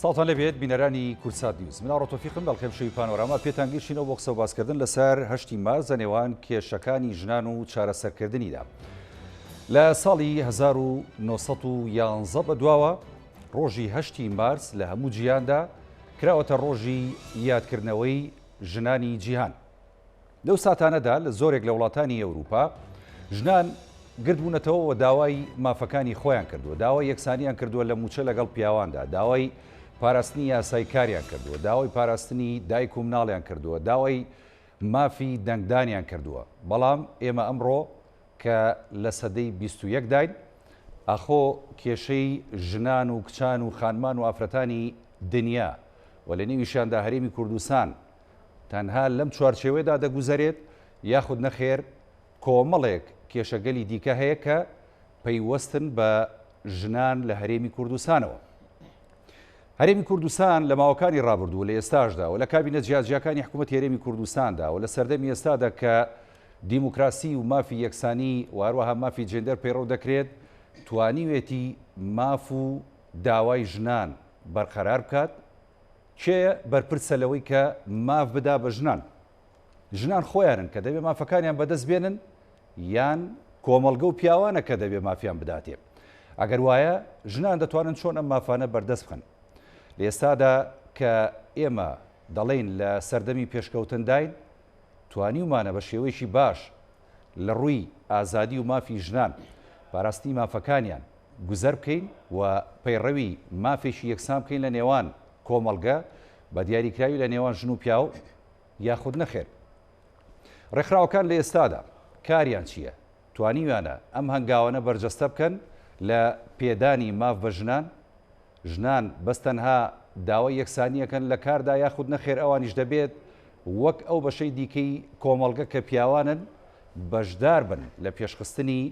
ساڵتان لەبێت بینەرانی کورسات نیوز مناڕۆ تۆفیقم بەڵخێم شەوی پانۆراما پێتانگەیشتینەوە بۆ قسە و باسکردن لەسەر 8 مارس نێوان کێشەکانی ژنان و چارەسەرکردنیدا. لە ساڵی 1911 بەدواوە ڕۆژی 8 مارس لە هەموو جیهاندا کراوەتە ڕۆژی یادکردنەوەی ژنانی جیهان. لەو ساتانەدا لە زۆرێک لە وڵاتانی ئەوروپا ژنان گردبوونەتەوە و داوای مافەکانی خۆیان کردووە، داوای یەکسانیان کردووە لە موچە لەگەڵ پیاواندا، داوای پاراستنی یاسای کاریان کردووە، داوای پاراستنی دایک و مناڵیان کردووە، داوای مافی دەنگدانیان کردووە. بەڵام ئێمە ئەمڕۆ کە لە سەدەی 21 داین ئەخۆ کێشەی ژنان و کچان و خانمان و ئافرەتانی دنیا و لە نێویشاندا هەرێمی کوردستان تەنها لەم چوارچێوەیەدا دەگوزارێت یاخود نەخێر کۆمەڵێک کێشەگەلی دیکە هەیە کە پەیوەستن بە ژنان لە هەرێمی کوردستانەوە. هەرێمی کوردستان لە ماوەکانی ڕابردوو لە ئێستاشدا و لە کابینە جیاجیەکانی حکوومەتی هەرێمی کوردستاندا و لە سەردەمی ئێستادا کە دیموکراسی و مافی یەکسانی و هەروەها مافی جێندەر پەیڕەو دەکرێت توانیوێتی ماف و داوای ژنان بەرقەرار بکات. کێ بەرپرسە لەوەی کە ماف بدا بە ژنان؟ ژنان خۆیانن کە دەبێ مافەکانیان بەدەست بێنن یان کۆمەڵگە و پیاوانە کە دەبێ مافیان بداتێ؟ ئەگەر وایە ژنان دەتوانن چۆن ئەم مافانە بەردەست بخەن؟ لە ئێستادا کە ئێمە دەڵێن لە سەردەمی پێشکەوتن داین توانیومانە بە شێوەیەکی باش لە ڕووی ئازادی و مافی ژنان پاراستی مافەکانیان گوزەر بکەین و پەیڕەوی مافێکی یەکسان بکەین لە نێوان کۆمەڵگە بە دیاریکراوی لە نێوان ژن و پیاو یاخود نەخێر. ڕێکخراوەکان لە ئێستادا کاریان چییە؟ توانیوانە ئەم هەنگاوانە بەرجەستە بکەن لە پێدانی ماف بە ژنان؟ ژنان بەستەنها داوای یەکسانیەکەن لە کاردا یاخود نەخێر ئەوانیش دەبێت وەک ئەو بەشەی دیکەی کۆمەڵگە کە پیاوانن بەشدار بن لە پێشخستنی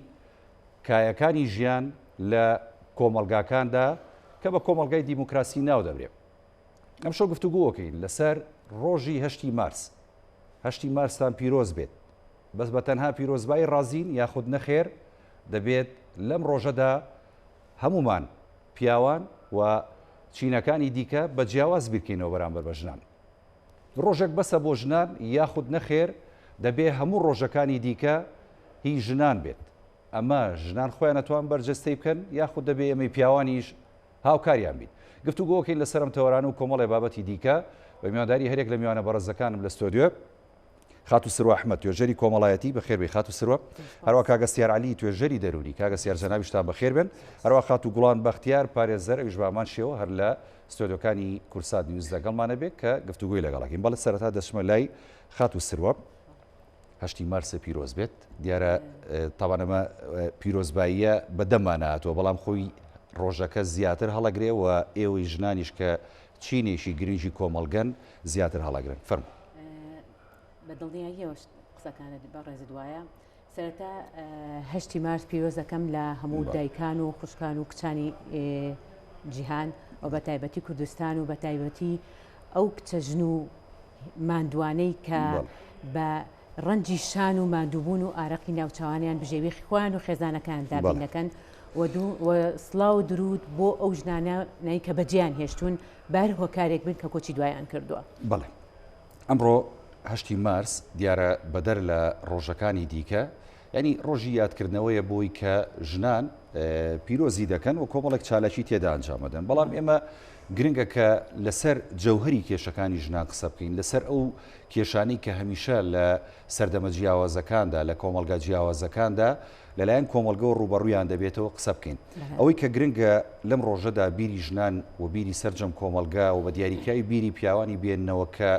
کایەکانی ژیان لە کۆمەڵگاکاندا کە بە کۆمەڵگای دیموکراسی ناو دەبرێت. ئەم شەو گفتوگۆکەین لەسەر ڕۆژی 8 مارس. 8 مارستان پیرۆز بێت. بەس بە تەنها پیرۆزبای ڕازین یاخود نەخێر دەبێت لەم ڕۆژەدا هەمومان پیاوان و چینەکانی دیکە بە جیاواز بیرکەینەوە بەرامبەر بە ژنان. ڕۆژێک بەسە بۆ ژنان یاخود نەخێر دەبێ هەموو ڕۆژەکانی دیکە هی ژنان بێت. ئەمە ژنان خۆیان نەتوان بەرجەستەی بکەن یاخود دەبێ ئەمەی پیاوانیش هاوکاریان بیت. گفتوگۆکەین لەسەرم تەوەران و کۆمەڵی بابەتی دیکە بە میوانداری هەرێک لە میوانە بەڕێزەکانم لە ستۆدیۆ خاتو سرۆ ئەحمەد توێژەری کۆمەڵایەتی بەخێربێ خاتو سرۆ، هەروە کاگە سیار عەلی توێژەری دەرونی، کاگە سیار جەنابیشتان بەخێر بێن، هەروە خاتو گوڵان بەختیار پارێزەر ئەویش بامان شێوە هەر لە ستۆدیۆکانی کورسات نیوز لەگەڵمانە بێت کە گفتوگۆی لەگەڵاکەین. بەڵێ سەرەتا دەچمە لای خاتو سرۆ. 8 مارسە پیرۆز بێت. دیارە تاوان ئەمە پیرۆزباییە بەدەممان هاتووە، بەڵام خۆی ڕۆژەکە زیاتر هەڵەگرێ و ئێوەی ژنانیش کە چینێکی گرنگی کۆمەڵگەن زیاتر هەڵەگرن. فەرموو. بە دڵنیاییەوە قسەکانت بەڕێز دوایە. سەرەتا 8 مارس پیرۆز دەکەم لە هەموو دایکان و خوشکان و کچانی جیهان و بە تایبەتی کوردستان و بە تایبەتی ئەو کچە ژن و ماندوانەی کە بە ڕەنجی شان و ماندووبوون و ئارەقی ناوچوانیان بژێوی خوان و خێزانەکان دابینەکەن و سڵاو و درود بۆ ئەو ژنانەی کە بەجیان هێشتون بار هۆکارێک بن کە کۆچی دوایان کردووە. بەڵێ ئەمڕۆ 8 مارس دیارە بەدەر لە ڕۆژەکانی دیکە ینی ڕۆژی یادکردنەوەیە بۆی کە ژنان پیرۆزی دەکەن و کۆمەڵێک چالاکی تێدا ئەنجامەدەن. بەڵام ئێمە گرنگە کە لەسەر جەوهری کێشەکانی ژنان قسە بکەین، لەسەر ئەو کێشانەی کە هەمیشە لە سەردەمە جیاوازەکاندا لە کۆمەڵگا جیاوازەکاندا لەلایەن کۆمەڵگە و ڕوبەڕوویان دەبێتەوە قسە بکەین. ئەوەی کە گرنگە لەم ڕۆژەدا بیری ژنان و بیری سەرجەم کۆمەڵگا و بە دیاریکراوی بیری پیاوانی بێننەوە کە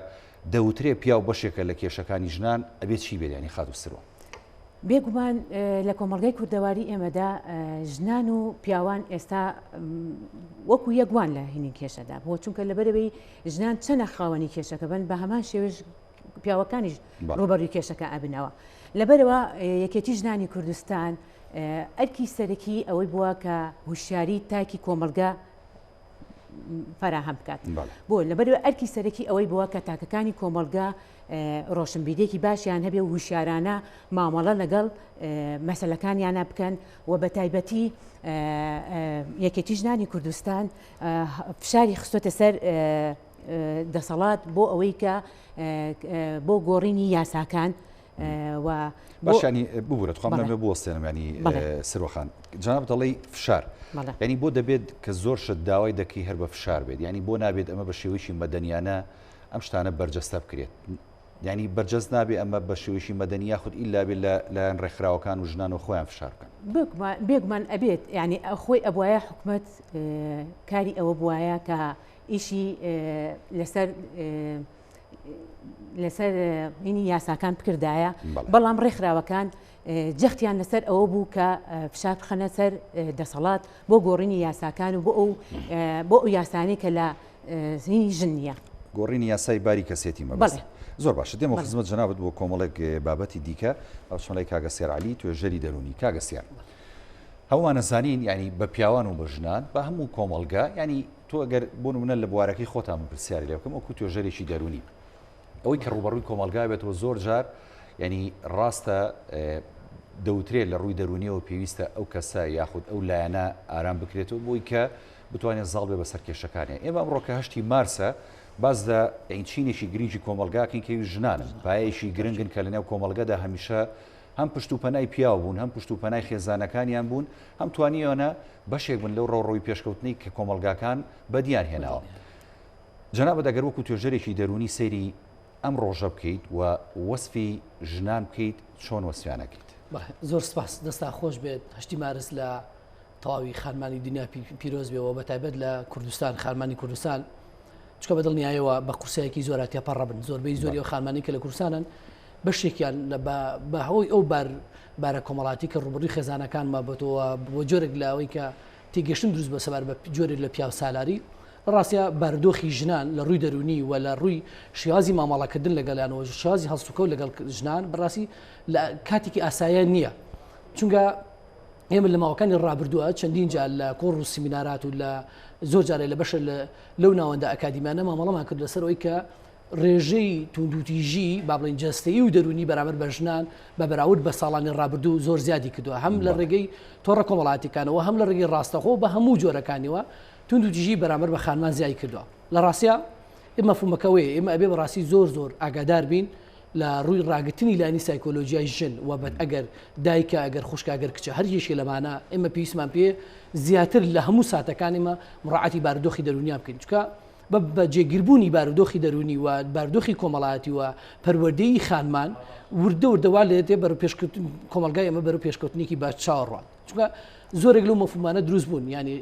دەوترێ پیاو بەشێکە لە کێشەکانی ژنان ئەبێت چی بێت ینی خاتو سرۆ؟ بێگومان لە کۆمەڵگەی کوردەواری ئێمەدا ژنان و پیاوان ئێستا وەکو یەکوان لە هینی کێشەدا بۆ چونکە لەبەرەوەی ژنان چەنە خاوەنی کێشەکە بن بە هەمان شێوەش پیاوەکانیش ڕوبەڕووی کێشەکە ئابنەوە. لەبەرەوە یەکێتی ژنانی کوردستان ئەرکی سەرەکی ئەوەی بووە کە هوشیاری تاکی کۆمەڵگە فراهەم بکات بۆ لەبەرەوە ئەرکی سەرەکی ئەوەی بووە کە تاکەکانی کۆمەلگا ڕۆشنبیرێکی باشیان هەبێ و وشارانە مامەڵە لەگەڵ مەسەلەکانیانە بکەن و بە تایبەتی یەکێتی ژنانی کوردستان فشاری خستۆتە سەر دەسەڵات بۆ ئەوەی کە بۆ گۆڕینی یاساکان و باشانی ببوورە خۆم لەمێ بوەستێنم ینی سرۆخان جناب دەڵێی فشار ینی بۆ دەبێت کە زۆر شت داوای دەکەی هەر بە فشار بێت ینی بۆ نابێت ئەمە بە شێوەیەکی مەدەنیانە ئەم شتانە بەرجەستە بکرێت ینی بەرجەست نابێ ئەمە بە شێوەیەکی مەدەنیا خود ئیلا بێت لایەن ڕێکخراوەکان و ژنان و خۆیان فشار بکەن بێگومان ئەبێت ینی خۆی ئەبواە حکومت کاری ئەوە بواە کە ئیشی لەسەر اینی یاساکان بکردایە بەڵام ڕێکخراوەکان جەختیان لەسەر ئەوە بوو کە فشار بخەنە سەر دەسەڵات بۆ گۆڕینی یاساکان و بۆ ئەو یاسانی کە لە زینی ژن نیە گۆڕینی یاسای باری کەسێتی مەبەست زۆر باشە دێمە خزمەت جەنابەت بۆ کۆمەڵێک بابەتی دیکە بەشمەڵی کاگەسیار علی توێژەری دەرونی کاگەسیار هەمووانە زانین ینی بە پیاوان و بە ژنان بە هەموو کۆمەڵگا ینی تۆ ئەگەر بۆ نمونە لە بوارەکەی خۆتان پرسیاری لێ بکەم وەکو توێژەرێکی دەرونی ئەوەی کە ڕوبەڕووی کۆمەلگا بێتەوە زۆر جار ینی ڕاستە دەوترێت لە ڕووی دەرونیەوە پێویستە ئەو کەسە یاخود ئەو لایەنە ئارام بکرێتەوە بۆی کە بتوانێت زاڵ بێ بەسەر کێشەکانیان ئێمە ئەمڕۆکە 8 مارسە باز لە چینێکی گرنگی کۆمەلگاکەین کەوی ژنانن پایەیەکی گرنگن کە لەنێو کۆمەلگەدا هەمیشە هەم پشت و پەنای پیاو بوون هەم پشت و پەنای خێزانەکانیان بوون هەم توانیەوە بەشێک بن لەو ڕۆڕۆی پێشکەوتنی کە کۆمەلگاکان بەدیان هێناوە جەنابەت ئەگەر وەکو توێژەرێکی دەرونی سەیری ئەم ڕۆژە بکەیت و وەسفی ژنان بکەیت چۆن وەسفیانەکەیت زۆر سپاس دەستا خۆش بێت 8 مارس لە تەواوی خانمانی دنیا پیرۆز بێەوە بە تایبەت لە کوردستان خانمانی کوردستان چکە بەدڵنیایەوە بە قورسایەکی زۆر تێپەڕە بن زۆربەی زۆری و خانمانی کە لە کوردستانن بەشێکیان بە هەوەی ئەو بارە کۆمەڵاتی کە ڕوبڕی خێزانەکانمان بەتەوە بۆ جۆرێک لاوەی کە تێگەشتن دروست بە سەبار بە جۆرێک لە پیاو سالاری ڕاستە بەردۆخی ژنان لە ڕووی دەرونی و لە ڕووی شێوازی مامەڵەکردن لەگەڵیانەوە شێوازی هەڵسوکە و لەگەڵ ژنان بەڕاستی لە کاتێکی ئاسایە نییە چونکە ئێمە لە ماوەکانی ڕابردووە چەندین جار لە کۆڕ و سیمینارات و لە زۆر جارێ لە بەشە لەو ناوەندە ئەکادیمانە مامەڵەمان کرد لەسەرەوەی کە ڕێژەی توندوتیژی با بڵین جەستەیی و دەرونی بەرامبەر بە ژنان بە بەراورد بە ساڵانی ڕابردوو زۆر زیادی کردووە هەم لە ڕێگەی تۆڕە کۆمەڵاتیەکانەوە هەم لە ڕێگەی ڕاستەخۆ بە هەموو جۆرەکانیەوە توندوتیژی بەرامبەر بە خانمان زیای کردووە لە ڕاستە ئێمە فومەکەوەی ئێمە ئەبێ بەڕاستی زۆر ئاگادار بین لە ڕووی ڕاگرتنی لانی سایکۆلۆژیای ژن و بەت ئەگەر دایکە ئەگەر خوشکە ئەگەر کچە هەر یەشێ لەمانە ئێمە پێویستمان پێ زیاتر لە هەموو ساتەکانیمە مڕعاتی بارودۆخی دەرونیا بکەین چکە بە جێگیربوونی بارودۆخی دەرونی و بارودۆخی کۆمەڵاتی و پەروەردەی خانمان وردەوردەوا لێتێ بەرە پێشکەوتن کۆمەلگای ئەمە بەرە پێشکەوتنێکی با چاوەڕوان چکە زۆرێک لەو مەفهومانە دروست بوون ینی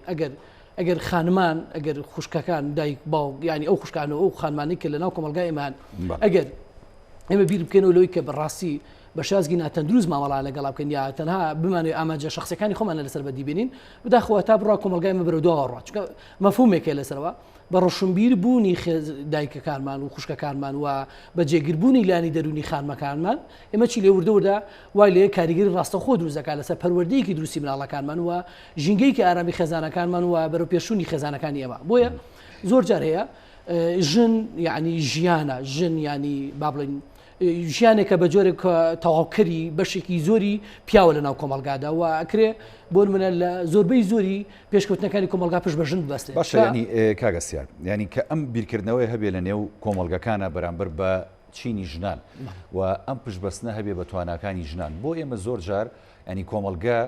ئەگەر خانمان ئەگەر خوشکەکان دایک باو ینی ئەو خوشکانە ئەو خانمانی کە لەناو کۆمەلگای ئێمان ئەگەر ئێمە بیر بکەنەوە لەوەی کە بەڕاستی بە شازگی ناتەندروست مامەڵا لەگەڵا بکەن یا تەنها بمانێ ئاماجە شخصەکانی خۆمانە لەسەر بەدیبێنین بداخەوە تا بڕا کۆمەلگای ئێمە بەرەو داوەڕات چونکە مەفهومێکە لەسەرەوە بە ڕۆشنبیر بوونی دایکەکانمان و خوشکەکانمان و بە جێگیربوونی لانی دەرونی خانمەکانمان ئێمە چی لێ وردەوردا وای لێ کاریگەری ڕاستەخۆ دروستەکە لەسەر پەروەردەیەکی دروستی مناڵەکانمان و ژینگەیەکی ئارامی خێزانەکانمان و بەرەو پێشوونی خێزانەکانی ئێمە بۆیە زۆر جار هەیە ژن یعنی ژیانە ژن ینی با بڵین ژیانێکە بە جۆرێک تەواوکەری بەشێکی زۆری پیاوە لە ناو کۆمەلگادا و ئەکرێ بۆ منە لە زۆربەی زۆری پێشکەوتنەکانی کۆمەلگا پێش بەژن بەستێ باشە ینی کاگەسیار ینی کە ئەم بیرکردنەوەی هەبێ لە نێو کۆمەلگەکانە بەرامبەر بە چینی ژنان و ئەم پشتبەستنە هەبێ بە تواناکانی ژنان بۆ ئێمە زۆر جار ینی کۆمەلگا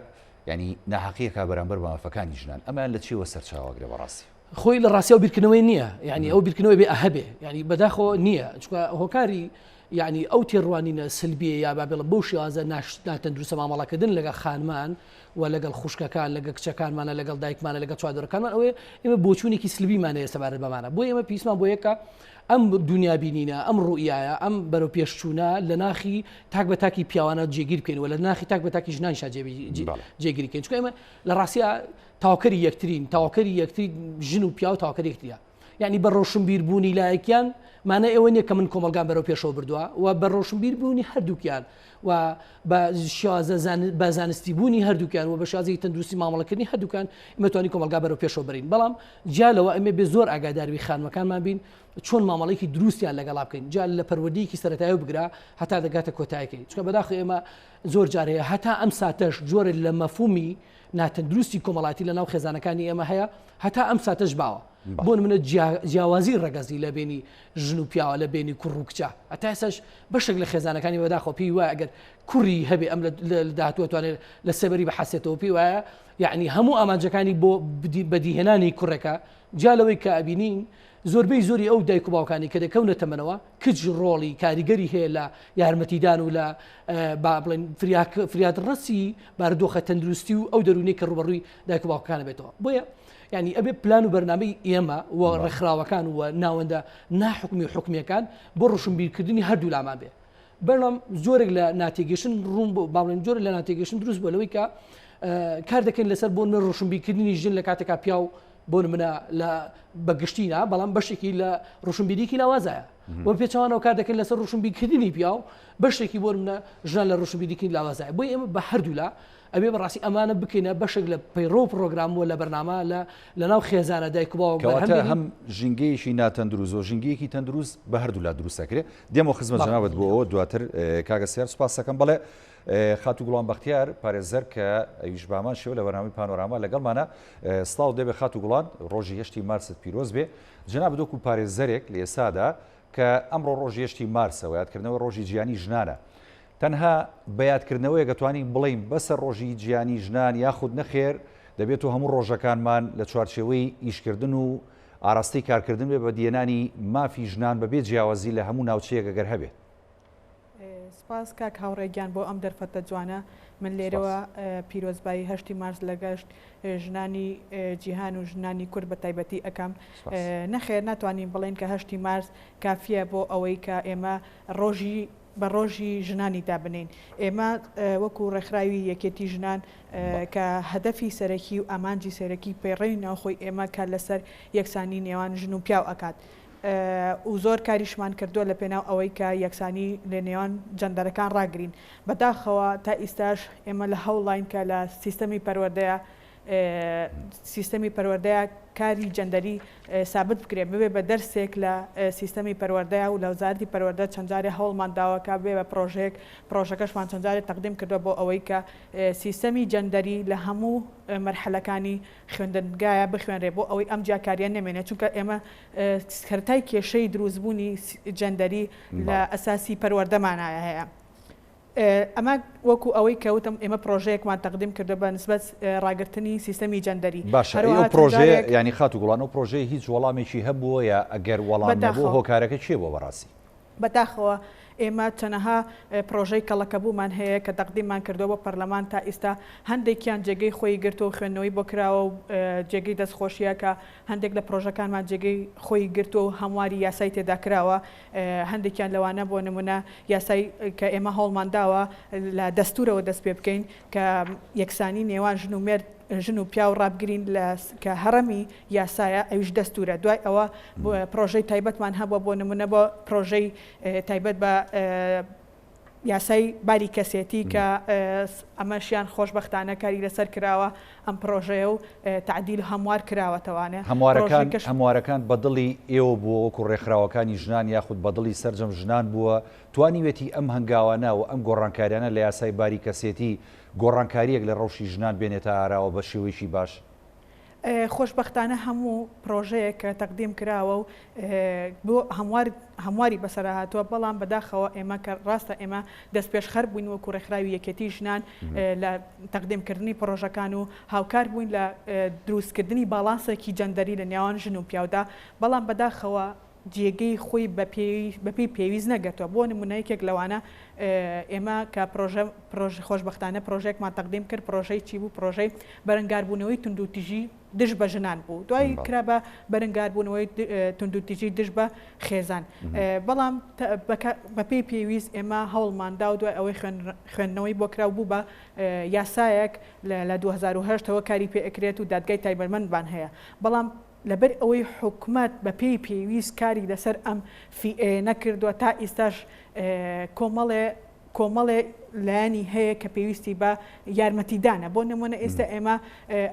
ینی ناحەقیەکە بەرامبەر بە مافەکانی ژنان ئەمان لە چیوە سەرچاوەگرێ بەڕاستی خۆی لە ڕاستی ئەو بیرکردنەوەی نییە ینی ئەو بیرکردنەوەی بێ ئەهەبێ ینی بەداخۆ نییە چکە هۆکاری یعنی ئەو تێڕوانینە سلبیە یا بابێڵە بەو شێوازە ناتەندروستە مامەڵاکردن لەگەڵ خانمان و لەگەڵ خوشکەکان لەگەڵ کچەکانمانە لەگەڵ دایکمانە لەگەڵ چوادۆرەکانمان ئەوێ ئێمە بۆچوونێکی سلبیمانەیە سەبارەت بەمانە بۆ ئێمە پێویستمان بۆ یەکە ئەم دنیابینینە ئەم ڕوئیایە ئەم بەرەو پێشچوونە لە ناخی تاک بە تاکی پیاوانە جێگیر بکەین و لە ناخی تاک بە تاکی ژنانشا جێگیری بکەین چکە ئێمە لە ڕاستیە تاواکەری یەکترین تاواکەری یەکتری ژن و پیا و تاواکەری یەکتریە یعنی بە ڕۆشنبیربوونی لایەکیان مانە ئێوە نییە کە من کۆمەلگان بەرەو پێشەوە بردووە و بە ڕۆشنبیربوونی هەردووکیان و بە شازە بە زانستی بوونی هەردووکیان و بە شازی تەندروستی مامەڵەکردنی هەردووکان ئمەتوانی کۆمەلگا بەرەو پێشەوە بڕین بەڵام جالەوە ئەمێ بێ زۆر ئاگاداروی خانمەکانمان بین چۆن مامەڵێکی دروستیان لەگەڵا بکەین جا لە پەروەردەیەکی سەرەتایی بگرا هەتا دەگاتە کۆتایەکەی چکە بەداخ ئێمە زۆر جارەیە هەتا ئەم ساتەش جۆرە لە مەفهومی ناتەندروستی کۆمەڵاتی لە ناو خێزانەکانی ئێمە هەیە هەتا ئەم ساتەش باوە بۆن منە جیاوازی ڕەگەزی لە بینی ژن و پیاوە لە بینی کوڕ و کچە ئەتا ئێساش بەشێک لە خێزانەکانی بەداخۆ پێی وایە ئەگەر کوڕی هەبێ ئەم لە داهاتوەتوانێت لە سەبەری بەحەسێتەوە پێی وایە یعنی هەموو ئامانجەکانی بۆ بەدیهێنانی کوڕەکە جالەوەی کە ئەبینین زۆربەی زۆری ئەو دایک و باوکانی کە دەکەونەتە منەوە کچ ڕۆڵی کاریگەری هەیە لە یارمەتیدان و لە بڵێن فریاد ڕەسی باردۆخە تەندروستی و ئەو دەرونەی کە ڕوبەڕووی دایک و باوکانە بێتەوە بۆیە ینی ئەبێ پلان و بەرنامەی ئێمە و ڕێکخراوەکان و ناوەندە ناحکمی و حکومیەکان بۆ ڕۆشنبیرکردنی هەردوو لامان بێ بەڵام زۆرێک لە ناتێگەشتن ڕوون بۆ باڵێن جۆر لە ناتێگەشتن دروست بۆ لەوەی کە کار دەکەین لەسەر بۆ من ڕۆشنبیرکردنی ژن لە کاتێکا پیا و بۆ منە لە بەگشتینە بەڵام بەشێکی لە ڕۆشنبیریکی لاوازایە بۆ پێچوانەوە کار دەکەین لەسەر ڕۆشنبیرکردنی پیا و بەشێکی بۆ منە ژان لە ڕۆشنبیریکی لاوازایە بۆ ئێمە بە هەردوو لا ئەبێ بەڕاستی ئەمانە بکەینە بەشێک لە پەیڕۆ پرۆگرام و لە بەرنامە لە ناو خێزانە دایک و باوک هەم ژینگەیەکی ناتەندروست و ژینگەیەکی تەندروست بە هەردوو لا دروستەکرێت دێمە خزمەت جەنابەت بۆ ئەوە دواتر کاگە سیار سوپاس دەکەم بەڵێ خاتو گوڵان بەختیار پارێزەر کە ئەویش بامان شێوە لە بەرنامەی پانۆراما لەگەڵمانە سڵاو دەبێ خاتو گوڵان ڕۆژی هەشتی مارست پیرۆز بێ جەناب دۆکو پارێزەرێک لە ئێسادا کە ئەمڕۆ ڕۆژی هەشتی مارسەوە یادکردنەوە ڕۆژی جیهانی ژنانە تەنها بەیادکردنەوەی گەتوانین بڵین بەسەر ڕۆژی جیهانی ژنان یاخود نەخێر دەبێت و هەموو ڕۆژەکانمان لە چوارچێوەی ئیشکردن و ئاراستی کارکردن بێ بە دیێنانی مافی ژنان بەبێ جیاوازی لە هەموو ناوچەیەک ئەگەر هەبێت. سپاس کاک هاوڕێگیان بۆ ئەم دەرفەتە جوانە من لێرەوە پیرۆزبایی هەشتی مارس لەگەشت ژنانی جیهان و ژنانی کورد بە تایبەتی ئەەکەم نەخێر ناتوانین بڵێن کە هەشتی مارس کافیە بۆ ئەوەی کە ئێمە بە ڕۆژی ژنانی دابنین ئێمە وەکو ڕێکخراوی یەکێتی ژنان کە هەدەفی سەرەکی و ئامانجی سەرەکی پەیڕەوی ناوخۆی ئێمە کار لەسەر یەکسانی نێوان ژن و پیاو ئەکات و زۆر کاریشمان کردووە لە پێناو ئەوەی کە یەکسانی لە نێوان جەندەرەکان ڕاگرین بەداخەوە تا ئیستاش ئێمە لە هەوڵین کە لە سیستەمی پەروەردەیە کاری جەندەری سابت بکرێت ببێ بە دەرسێک لە سیستەمی پەروەردەیە و لە وزارەتی پەروەردە چەندجارێ هەوڵمان داوەکە بێ بە پرۆژەکەشمان چەندجارێت تەقدیم کردووە بۆ ئەوەی کە سیستەمی جەندەری لە هەموو مەرحەلەکانی خوێندنگایە بخوێنرێ بۆ ئەوەی ئەم جیاکاریان نەمێنێت چونکە ئێمە کەرتای کێشەی دروستبوونی جەندەری لە ئەساسی پەروەردەمانایە هەیە. ئەمە وەکو ئەوەی کەوتم ئێمە پرۆژەیەکمان تەقدیم کردو بە نسبەت ڕاگررتنی سیستەمی جەندەری باشە پرۆژەیە ینی خات و گوڵان و پرۆژەیە هیچ وەڵامێکی هەبووە یا ئەگەر وەڵام نەبوو هۆکارەکە چێ بۆ بەڕاستی بەداخەوە ئێمە چەنەها پرۆژەی کەڵەکەبوومان هەیە کە تەقدیممان کردەوە بە پەرلەمان تا ئێستا هەندێکیان جێگەی خۆی گرتو و خوێندنەوەی بۆ کراوە و جێگەی دەستخۆشیە کە هەندێک لە پرۆژەکانمان جێگەی خۆی گرتو و هەمواری یاسای تێدا کراوە هەندێکیان لەوانە بۆ نمونە یاسای کە ئێمە هەوڵمان داوە لە دەستورەوە دەست پێ بکەین کە یەکسانی نێوان ژن و مێرد ژن و پیا و ڕابگرین کە هەڕەمی یاسایە ئەویش دەستورە دوای ئەوە پرۆژەی تایبەتمان هەبووە بۆ نمونە بۆ پرۆژەی تایبەت بە یاسای باری کەسێتی کە ئەمەشیان خۆشبەختانە کاری لەسەر کراوە ئەم پرۆژەیە و تعدیل هەموار کراوەتەوانێ هەموارەکان بەدڵی ئێوە بووە وەکو ڕێکخراوەکانی ژنان یاخود بەدڵی سەرجەم ژنان بووە توانیوێتی ئەم هەنگاوانە و ئەم گۆڕانکاریانە لە یاسای باری کەسێتی گۆڕانکاریەک لە ڕەوشی ژنان بێنێتە ئاراوە بە شێوەیەکی باش خۆشبەختانە هەموو پرۆژەیە کە تەقدیم کراوە و بۆ هەمواری بەسەرا هاتووە بەڵام بەداخەوە ئێمە کە ڕاستە ئێمە دەست پێشخەر بووین وەکو ڕێکخراوی یەکێتی ژنان لە تەقدیمکردنی پرۆژەکان و هاوکار بووین لە دروستکردنی باڵانسێکی جەندەری لە نێوان ژن و پیاودا بەڵام بەداخەوە جێگەی خۆی بەپێی پێویست نەگەتەوە بۆ نمونەیەکێک لەوانە ئێمە کە خۆشبەختانە پرۆژێکمان تەقدیم کرد پرۆژەی چی بوو پرۆژەی بەرەنگاربوونەوەی توندوتیژی دژ بە ژنان بوو دوای کرا بە بەرەنگاربوونەوەی توندوتیژی دژ بە خێزان بەڵام بەپێی پێویست ئێمە هەوڵماندا و دوای ئەوەی خوێندنەوەی بۆ کراو بوو بە یاسایەک لە 2010ەوە کاری پێ ئەکرێت و دادگای تایبەتمەندمان هەیە بەڵام لەبەر ئەوەی حکومت بە پێی پێویست کاری لەسەر ئەم نەکردووە تا ئێستاش کۆمەڵێ لایانی هەیە کە پێویستی بە یارمەتیدانە بۆ نمونە ئێستا ئێمە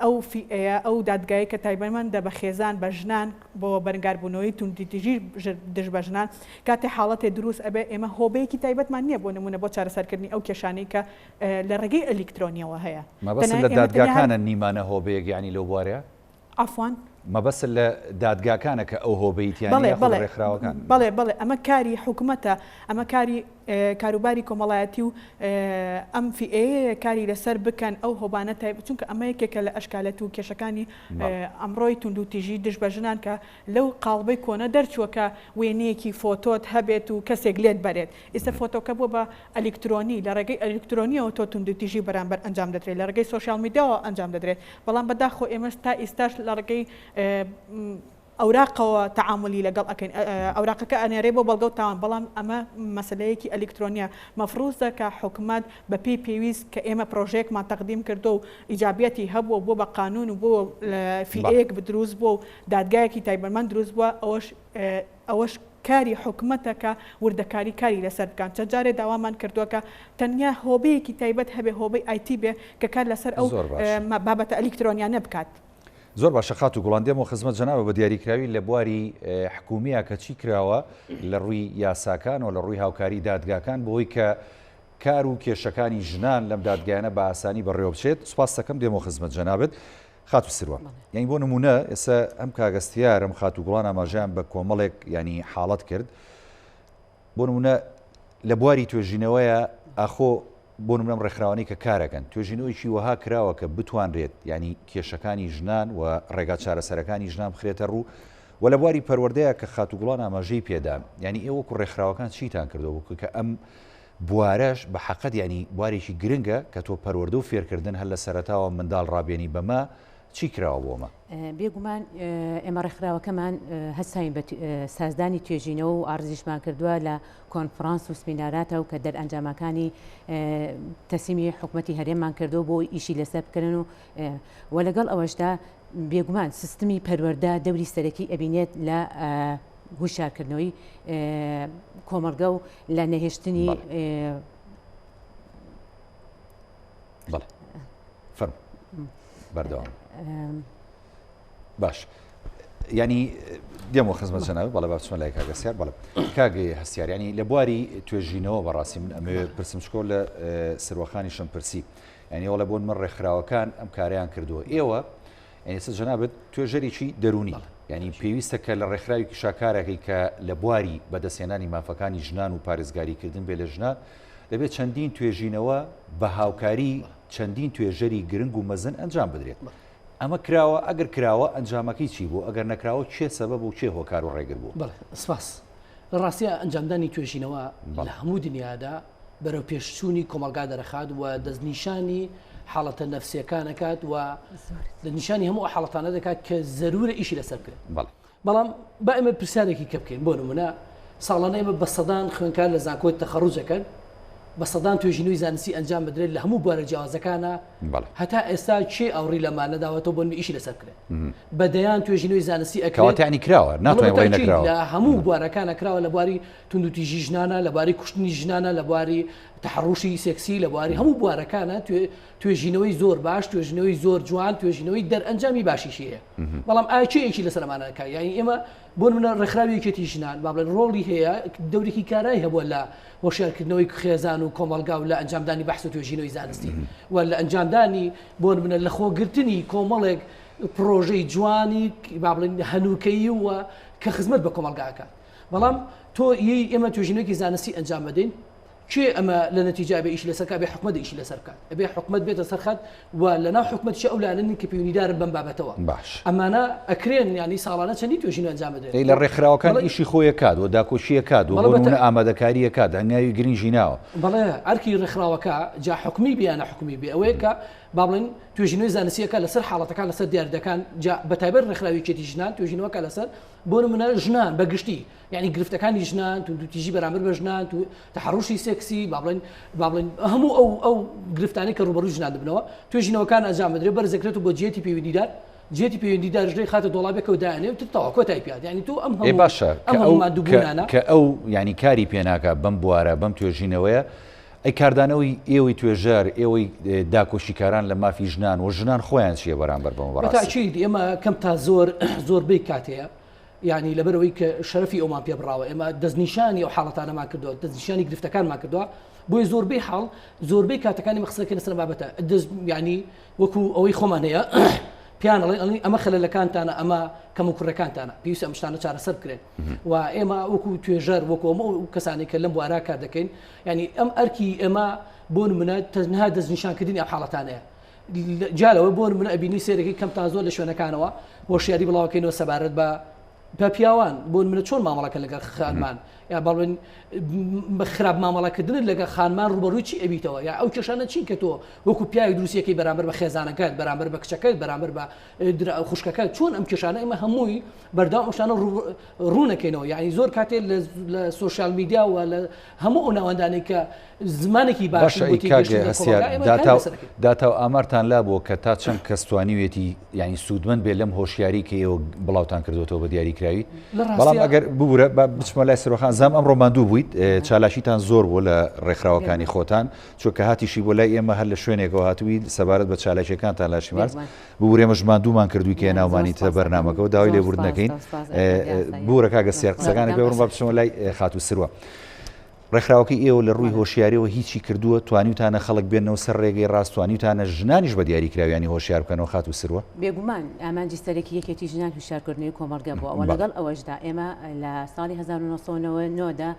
ئەو فیئەیە ئەو دادگایی کە تایبەتمەندە بە خێزان بە ژنان بۆ بەرگاربوونەوەی توندیتیژی دژ بە ژنان کاتێ حاڵەتێ دروست ئەبێ ئێمە هۆبەیەکی تایبەتمان نییە بۆ نمونە بۆ چارەسەرکردنی ئەو کێشانەی کە لە ڕێگەی ئەلکترۆنیەوە هەیە مەبەست لە دادگاکانە نیمانە هۆبەیەک یانی لەو بوارەیە ئافوان مەبەست لە دادگاکانە کە ئەو هۆبەیتیانی ڕێکخراوەکان بەڵێ ئەمە کاری حکوومەتە ئەمە کاری کاروباری کۆمەڵایەتی و ئەم فیئەیە کاری لەسەر بکەن ئەو هۆبانە چونکە ئەمە یەکێکە لە ئەشکالەت و کێشەکانی ئەمڕۆی توندوتیژی دژ بە ژنان کە لەو قاڵبەی کۆنە دەرچووەکە وێنەیەکی فۆتۆت هەبێت و کەسێک لێت بەرێت ئێستا فۆتۆکە بۆ بە ئەلکترۆنی لە ڕێگەی ئەلکترۆنیەوە تۆ توندوتیژی بەرامبەر ئەنجام دەدرێت لە ڕێگەی سوۆشیال میدیاوە ئەنجام دەدرێت بەڵام بەداخۆ ئێمە تا ئێستاش لە ڕێگەی ئەوراقەوە تعاملی لەگەڵ ئەەکەین ئەوراقەکە ئەنێرێ بۆ بەڵگە و تاوان بەڵام ئەمە مەسلەیەکی ئەلکترۆنیە مەفروضە کە حکومت بە پێی پێویست کە ئێمە پرۆژێکمان تەقدیم کردو و ئیجابەتی هەبووە بۆ بە قانون و بۆ فیئەیەک بدروست بۆ و دادگایەکی تایبەتمەند دروست بووە ئەوەش کاری حکومەتەکە وردەکاری کاری لەسەر بکان چەند جارێ داوامان کردووەکە تەنیا هۆبەیەکی تایبەت هەبێ هۆبەی ئایتی بێ کە کار لەسەر ئەو بابەتە ئەلکترۆنیانە بکات. زۆر باشە خات و گوڵاندێم و خزمەت جەنابە بە دیاریکراوی لە بواری حکومیە کە چی کراوە لە ڕووی یاساکان و لە ڕووی هاوکاری دادگاکان بۆی کە کار و کێشەکانی ژنان لەم دادگایانە بە ئاسانی بەڕێوە بچێت. سوپاس دەکەم دێمەوە خزمەت جەنابەت خات و سروە. یعنی بۆ نمونە ئێستا ئەم کاگەستیارم خات و گوڵان ئاماژیان بە کۆمەڵێک ینی حاڵەت کرد بۆ نمونە لە بواری توێژینەوەیە ئاخۆ بۆ نمونەم ڕێکخراوانی کە کارەکەن توێژینەوەیکی وەها کراوە کە بتوانرێت ینی کێشەکانی ژنان و ڕێگا چارەسەرەکانی ژنان بخرێتە ڕوو و لە بواری پەروەردەیە کە خات و گوڵان ئاماژەی پێدا ینی ئێوەکو ڕێکخراوەکان چیتان کردەوە کە ئەم بوارەش بە حەقەت ینی بوارێکی گرنگە کە تۆ پەروەردە و فێرکردن هەر لە سەرەتاوە منداڵ ڕابێنی بەمە چی کراوە بۆمە؟ بێگومان ئێمە ڕێکخراوەکەمان هەستاین بە سازدانی توێژینەوە و ئارزیشمان کردووە لە کۆنفرانس و سمیناراتە و کە دەرئەنجامەکانی تەسیمی حکوومەتی هەرێممان کردو بۆ ئیشی لەسەر بکردن و لەگەڵ ئەوەشدا بێگومان سیستمی پەروەردە دەوری سەرەکی ئەبینێت لە هوشارکردنەوەی کۆمەڵگە و لە نەهێشتنی بەردەوام باش ینی دێمەوە خزمەت جەنابەت بەڵێ با بچمە لای کاگەسیار بەڵێ کاگەی هەستیاریانی لە بواری توێژینەوە بەڕاستی من ئەمەوێ پرسم شکۆ لە سروەخانیشم پرسی ینی وەڵە بۆن من ڕێکخراوەکان ئەم کاریان کردووە ئێوە ئێستا جەنابەت توێژەرێکی دەرونی ینی پێویستە کە لە ڕێکخراوی شاکارێکی کە لە بواری بەدەستێنانی مافەکانی ژنان و پارێزگاریکردن بێ لە ژنان دەبێت چەندین توێژینەوە بە هاوکاری چەندین توێژەری گرنگ و مەزن ئەنجام بدرێت ئەمە کراوە ئەگەر کراوە ئەنجامەکەی چی بوو ئەگەر نەکراوە چێ سەبەب و چێ هۆکار و ڕێگر بوو؟ بەڵێ سپاس لە ڕاستیە ئەنجامدانی توێژینەوە لە هەموو دنیادا بەرەو پێشچوونی کۆمەلگا دەرەخات و دەستنیشانی حاڵەتە نەفسیەکانەکات و دەستنیشانی هەموو حاڵەتانە دەکات کە زەرورە ئیشی لەسەر بکرێت. بەڵام با ئێمە پرسیارێکی کە بکەین بۆ نمونە ساڵانە ئێمە بە سەدان خوێنکار لە زانکۆی تەخەڕوجەکەن بە سەدان توێژینەوەی زانستی ئەنجام بدرێت لە هەموو بوارە جیاوازەکانە هەتا ئێستا چێ ئەوڕی لەمانەداوەتەوە بۆ ئیشی لەسەر کرێت بەدەیان توێژینەوەی زانستی ئەکەواتانی کراوە ناتوانین نەکراوە لە هەموو بوارەکانە کراوە لە بواری توندوتیژی ژنانە لە بواری کوشتنی ژنانە لە بواری تەحڕوشی سێکسی لە بواری هەموو بوارەکانە توێژینەوەی زۆر باش توێژینەوەی زۆر جوان توێژینەوەی دەرئەنجامی باشیشەیە بەڵام ئاچەیەکی لەسەرمانەکە یانی ئێمە بۆ منە ڕێکخراوی یەکێتی ژنان با بڵێن ڕۆڵی هەیە دەورێکی کارایی هەبووە لە هۆشیارکردنەوەی خێزان و کۆمەلگا و لە ئەنجامدانی بەحث و توێژینەوەی زانستی و لە ئەنجامدانی بۆ منە لە خۆگرتنی کۆمەڵێک پرۆژەی جوانی با بڵێن هەنووکەیی و کە خزمەت بە کۆمەلگاکە بەڵام تۆ ئێمە توێژینەوەی زانستی ئەنجام بدەین چێ ئەمە لە نەتیجا بە ئیشی لەسەرکە بێ حکومەت ئیشی لەسەر بکات ئەبێ حکومەت بێتە سەرخەت و لەناو حکومەتیش ئەولانن کە پەیوەندیدارن بەم بابەتەوە باش ئەمانە ئەکرێن ینی ساڵانە چەندی توێژینە ئەنجام بدرێت لە ڕێکخراوەکان ئیشی خۆیە کات و داکۆشیە کات و بۆ ئامادەکاریە کات هەنگاوی گرنگی ناوە بەڵێ ئەرکی ڕێکخراوەکە جا حکومی بیانە حکومی بێ ئەوەیە کە با بڵێن توێژینەوەی زانستیەکە لەسەر حاڵەتەکان لەسەر دیاردەکان بەتایبەت ڕێکخراوێکی ژنان توێژینەوەکە لەسەر بۆ نمونە ژنان بەگشتی یعنی گرفتەکانی ژنان توندوتیژی بەرامبەر بە ژنان و تەحڕوشی سێکسی با بڵێن هەموو ئەو گرفتانەی کە ڕوبەڕووی ژنان دەبنەوە توێژینەوەکان ئەنجام بدرێت بەرزەکرێت و بۆ جێتی پەیوەندیدار جێتی پەیوەندی داژنەی خاتە دۆڵابێکە و دایانێ و تەواو کۆتای پیاد یعنی تۆ ئەم باشە هەموو کە ئەو ینی کاری پێناکە بەم بوارە بەم توێژینەوەیە ئەی کاردانەوەی ئێوەی توێژەر ئێوەی داکۆشیکاران لە مافی ژنان و ژنان خۆیان چیە بەرامبەر بەم بەڕاستی ئێمە کەم تا زۆربەی کاتەیە یعنی لەبەرەوەی کە شەرەفی ئەومان پێ بڕاوە ئێمە دەستنیشانی ئەو حاڵەتانەمان کردووە دەستنیشانی گرفتەکانمان کردووە بۆی زۆربەی حاڵ زۆربەی کاتەکانی مەخسەکە لەسەر بابەتە ینی وەکو ئەوەی خۆمان هەیە پیانەڵێ ئەمە خەلەلەکانتانە ئەمە کەم و کوڕەکانتانە پێویستە ئەم شتانە چارەسەر بکرێن و ئێمە وەکو توێژەر وەکو ئەمە کەسانی کە لەم بوارا کار دەکەین ینی ئەم ئەرکی ئێمە بۆ نمونە تەنها دەستنیشانکردنی ئەم حاڵەتانەیە جالەوە بۆ نمونە ئەبینی سێرەکەی کەم تا زۆر لە شوێنەکانەوە هۆشیاری بڵاوکەینەوە سەبارەت بە پیاوان بۆ منە چۆن مامەڵەکە لەگەڵ خانمان یا بەڵێن بە خراپ مامەڵەکردن لەگە خانمان ڕوبەڕووی چی ئەبیتەوە یا ئەو کێشانە چین کە تۆ وەکو پیاوی دروستیەکەی بەرامبەر بە خێزانەکەت بەرامبەر بە کچەکەت بەرامبەر بە خوشکەکەت چۆن ئەم کێشانە ئێمە هەمووی بەرداوام ئەوشانە ڕوونەکەینەوە یعنی زۆر کاتێک لە سوۆشیال میدیا و لە هەموو ئەو ناوەندانەی کە زمانێکی باش داتا و ئامارتان لابووە کە تا چەند کەستوانیوێتی یعنی سوودمەند بێ لەم هۆشیاری کە ئێوە بڵاوتان کردوەوە بە دیاریکراوی بەڵام ئەگەر ببوورە بچمە لای سەرۆخان زام ئەمڕۆ ماندوو بوویت چالاشیتان زۆر بوو لە ڕێکخراوەکانی خۆتان چونکە هاتیشی بۆ لای ئێمە هەر لە شوێنێکەوە هاتووی سەبارەت بە چالاشیەکانتان لاشی مارس ببوورێمە ژماندوومان کردووی کە ناومانی تە بەرنامەکە و داوای لێبوردنەکەین بوورە کاگە سیار قسەکانێک بێڕم بە بچمە لای خاتو سروە ڕێکخراوەکەی ئێوە لە ڕووی هۆشیاریەوە هیچی کردووە توانیوتانە خەڵک بێنەوە سەر ڕێگەی ڕاستوانیوتانە ژنانیش بە دیاریکراویانی هۆشیار بکەنەوە خات و سروە بێگومان ئامانجی سەرێکی یەکێتی ژنان هوشیارکردنەوەی کۆمەڵگە بووە ئەوە لەگەڵ ئەوەشدا ئێمە لە ساڵی 1990دا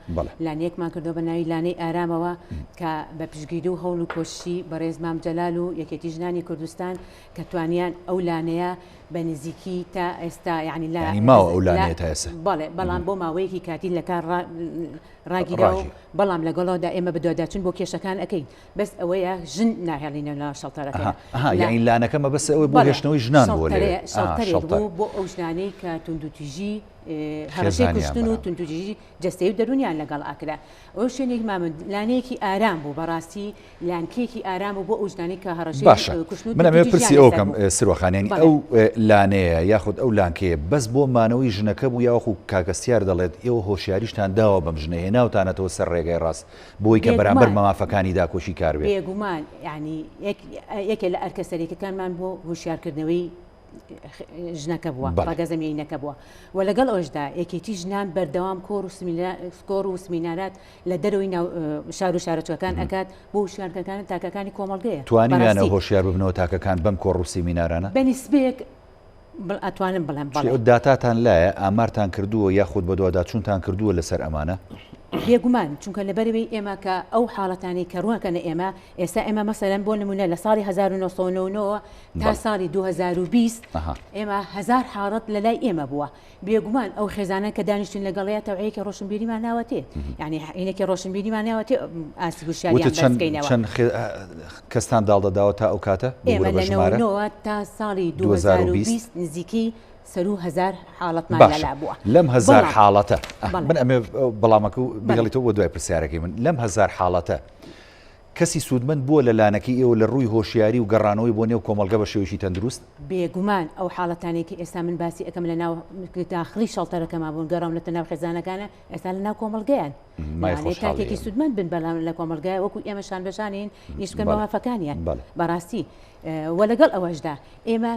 لانەیەکمان کردو بە ناوی لانەی ئارامەوە کە بە پشگیری و هەوڵ و کۆشی بەڕێز مام جەلال و یەکێتی ژنانی کوردستان کە توانیان ئەو لانەیە بە نزیکی تا ئێستا یعنی ماوە ئەو لانەیە تا ئێستا بەڵام بۆ ماوەیەکی کاتی لە کار ڕاگیرا و بەڵام لەگەڵەوەدا ئێمە بەدواداچون بۆ کێشەکان ئەەکەین بەس ئەوەیە ژن ناهێڵینە لە شەڵتەرەکە یعنی لانەکەمە بەس ئەوەی بۆ هێشتنەوەی ژنان بوو بۆ ئەو ژنانەی کە توندوتیژی هەڕەشەی کوشتن و توندوتیژی جەستەی و دەرونیان لەگەڵ ئاکرا ئەو شوێنێک مامون لانەیەکی ئارام بوو بەڕاستی لانکێکی ئارام و بۆ ئەو ژنانی کە هەڕەشەی کوشتن من ئەمێ پرسی ئەوکەم سروەخانیانی ئەو لانەیە یاخود ئەو لانکەیە بەس بۆ مانەوەی ژنەکە بوو یاوەخو کاکەسیار دەڵێت ئێوە هۆشیاریشتان داوە بەم ژنە هێناوتانەتەوە سەر ڕێگەی ڕاست بۆی کە بەرامبەر مەمافەکانی داکۆشی کار بێت بێگومان یعنی یەکێ لە ئەرکە سەرێکەکانمان بۆ هوشیارکردنەوەی ژنەکە بووە ڕاگەزەمینەکە بووە و لەگەڵ ئەوشدا یەکێتی ژنان بەردەوام کۆر و سمینارات لە دەرەوەی شار و شارەچەکان ئەکات بۆ هوشیارکەکان تاکەکانی کۆمەڵگەیە توانیانە هۆشیار ببنەوە تاکەکان بەم کۆڕ و سمینارانە بەنسبەیەک ئەتوانم بڵێم داتاتان لایە ئامارتان کردووە یاخود بە دوواداچوونتان کردووە لەسەر ئەمانە بێگومان چونکە لەبەرەوەی ئێمە کە ئەو حاڵەتانی کە ڕوونەکەنە ئێمە ئێستا ئێمە مەسەرەن بۆ نمونە لە ساڵی 1990 تا ساڵی 2020 ئێمە 1000 حاڵەت لە لای ئێمە بووە بێگومان ئەو خێزانە کە دانیشتین لەگەڵەیە تەوعەیەکی ڕۆشنبیریمان ناوەتێ یعنی عینێکی ڕۆشنبیریمان ناوەتێ ئاسی هوشیاریان بەسکەینەوە چەند کەستان داڵدەداوە تا ئەو کاتە ئێمە لە 90 تا ساڵی 2020 نزیکی سەر و 1000 حاڵەتمان لەلا بووە لەم 1000 حاڵەتە من ئەمێ بەڵامەکە و بگەڵیتەوە بۆ دوای پرسیارەکەی من لەم 1000 حاڵەتە کەسی سوودمەند بووە لە لانەکەی ئێوە لە ڕووی هۆشیاری و گەڕانەوەی بۆ نێو کۆمەڵگە بە شێوەیەکی تەندروست بێگومان ئەو حاڵەتانێکی ئێستا من باسی ئەەکەم لە ناو داخلی شەڵتەرەکەمان بوون گەڕاونەتە ناو خێزانەکانە ئێستا لە ناو کۆمەڵگەیان تاکێکی سوودمەند بن بەڵام لە کۆمەڵگای وەکو ئێمەشان بەشانین ئیشکە مەوافەکانیان بەڕاستی و لەگەڵ ئەوەشدا ئێمە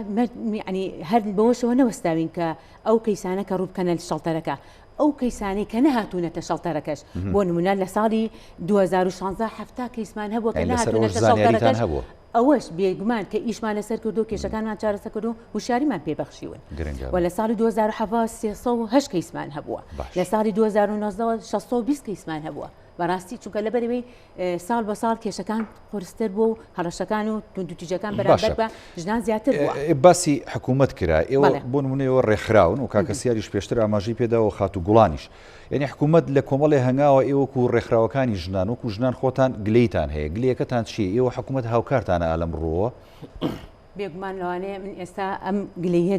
هەر بەوەشەوە نەوەستاوین کە ئەو کەیسانە کە ڕووبکەنە شەڵتەرەکە ئەو کەیسانەی کە نەهاتوونەتە شەڵتەرەکەش بۆ نمونە لە ساڵی 2016 هەفتا کەیسمان هەبووە کە نەهاتوونەتە شەڵتەرەکەش ئەوەش بێگومان کە ئیشمان لەسەر کردو کێشەکانمان چارەسەر کردو وشاریمان پێبەخشیون و لە ساڵی 2007 کەیسمان هەبووە لە ساڵی 2019 620 کەیسمان هەبووە بەڕاستی چونکە لەبەرەوەی ساڵ بە ساڵ کێشەکان قورستر بوو و هەڕەشەکان و توندوتیژەکان بەرامبەر بە ژنان زیاتر بووە باسی حکوومەت کرا ئێوە بۆ نمونەوە ڕێکخراون و کاکەسیاریش پێشتر ئاماژەی پێداوە خات و گوڵانیش یعنی حکوومەت لە کۆمەڵێ هەنگاوە ئێوەکو ڕێکخراوەکانی ژنان وەکو ژنان خۆتان گلەیتان هەیە گلەیەکەتان چیە ئێوە حکوومەت هاوکارتانە ئالەم ڕۆوە بێگومان لەوانەیە من ئێستا ئەم گلەیە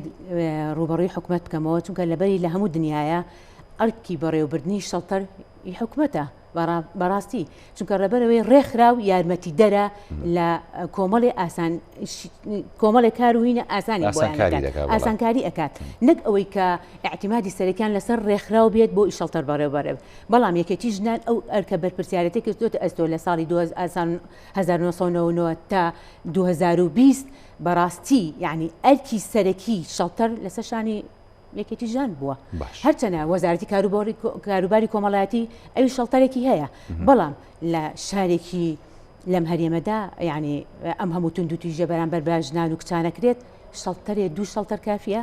ڕوبەڕووی حکوومەت بکەمەوە چونکە لەبەری لە هەموو دنیاە ئەرکی بەڕێوەبردننی شەڵتەر حکوومەتە بەڕاستی چونکە ڕێبەرەوەی ڕێکخراو یارمەتی دەرە لە کۆمەڵی کاروینە ئاسانی ئاسانکاری ئەکات نەک ئەوەی کە احتیمادی سەرەکیان لەسەر ڕێکخراو بێت بۆ ئیشەڵتەر بەڕێوەبەرە بەڵام یەکێتی ژنان ئەو ئەرکە بەرپرسیارەتی کردوتە ئەستۆ لە ساڵی 1990 تا 2020 بەڕاستی یعنی ئەرکی سەرەکی شەڵتەر لەسەرشانی یەکێتی ژان بووە هەرچەنە وەزارەتی کاروباری کۆمەڵایەتی ئەوی شەڵتەرێکی هەیە بەڵام لە شارێکی لەم هەرێمەدا یعنی ئەم هەموو توندوتیژە بەرامبەر بە ژنان و کچانەکرێت شەڵتەرێ دوو شەڵتەر کافیە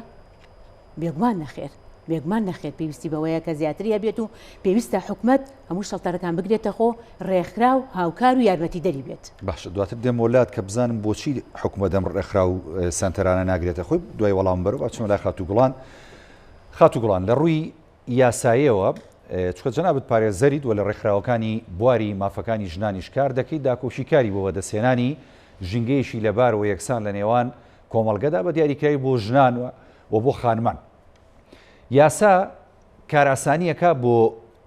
بێگومان نەخێر بێگومان نەخێت پێویستی بەوەیە کە زیاتریە بێت و پێویستە حکومەت هەموو شەڵتەرەکان بگرێتە خۆ ڕێکخرا و هاوکار و یارمەتی دەری بێت باش دواتر دێمۆلات کە بزانم بۆچی حکومەت دەم ڕێکخرا و سنتەرانە ناگرێتە خۆی دوای وەڵام بەرەوە بچمە لای خاتوگوڵان لە ڕووی یاساییەوە چکە جەنابەت پارێزەریت و لە ڕێکخراوەکانی بواری مافەکانی ژنانیش کار دەکەیت داکۆشیکاری بۆ بەدەستهێنانی ژینگەیەشی لەبار و یەکسان لە نێوان کۆمەڵگەدا بە دیاریکراوی بۆ ژنان و بۆ خانمان یاسا کاراسانیەکە بۆ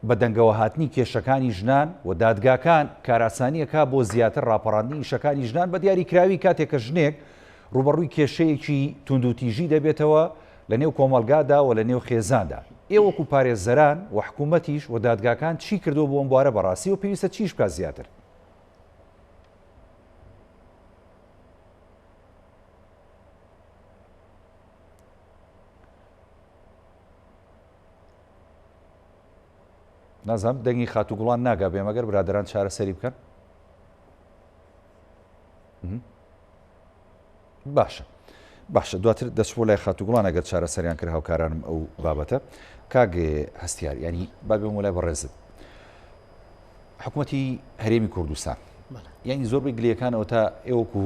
بەدەنگەوە هاتنی کێشەکانی ژنان و دادگاکان کاراسانیەکە بۆ زیاتر ڕاپەڕاندنی ئیشەکانی ژنان بە دیاریکراوی کاتێکە ژنێک ڕوبەڕووی کێشەیەکی توندوتیژی دەبێتەوە لە نێو کۆمەلگادا و لە نێو خێزاندا ئێوەکو پارێزەران و حکوومەتیش و دادگاکان چی کردو بۆ ئەم بوارە بەڕاستی و پێویستە چیش بکات زیاتر نازانم دەنگی خاتوگوڵان ناگا بێ مەگەر برادران چارەسەری بکەن باشە دواتر دەچ بۆ لای خاتوگوڵان ئەگەر چارەسەریان کرد هاوکارانم ئەو بابەتە کاگێ هەستیار ینی با بێ وڵای بەڕێزت حکوومەتی هەرێمی کوردستان یعنی زۆربەی گلەکانەوە تا ئێوەکو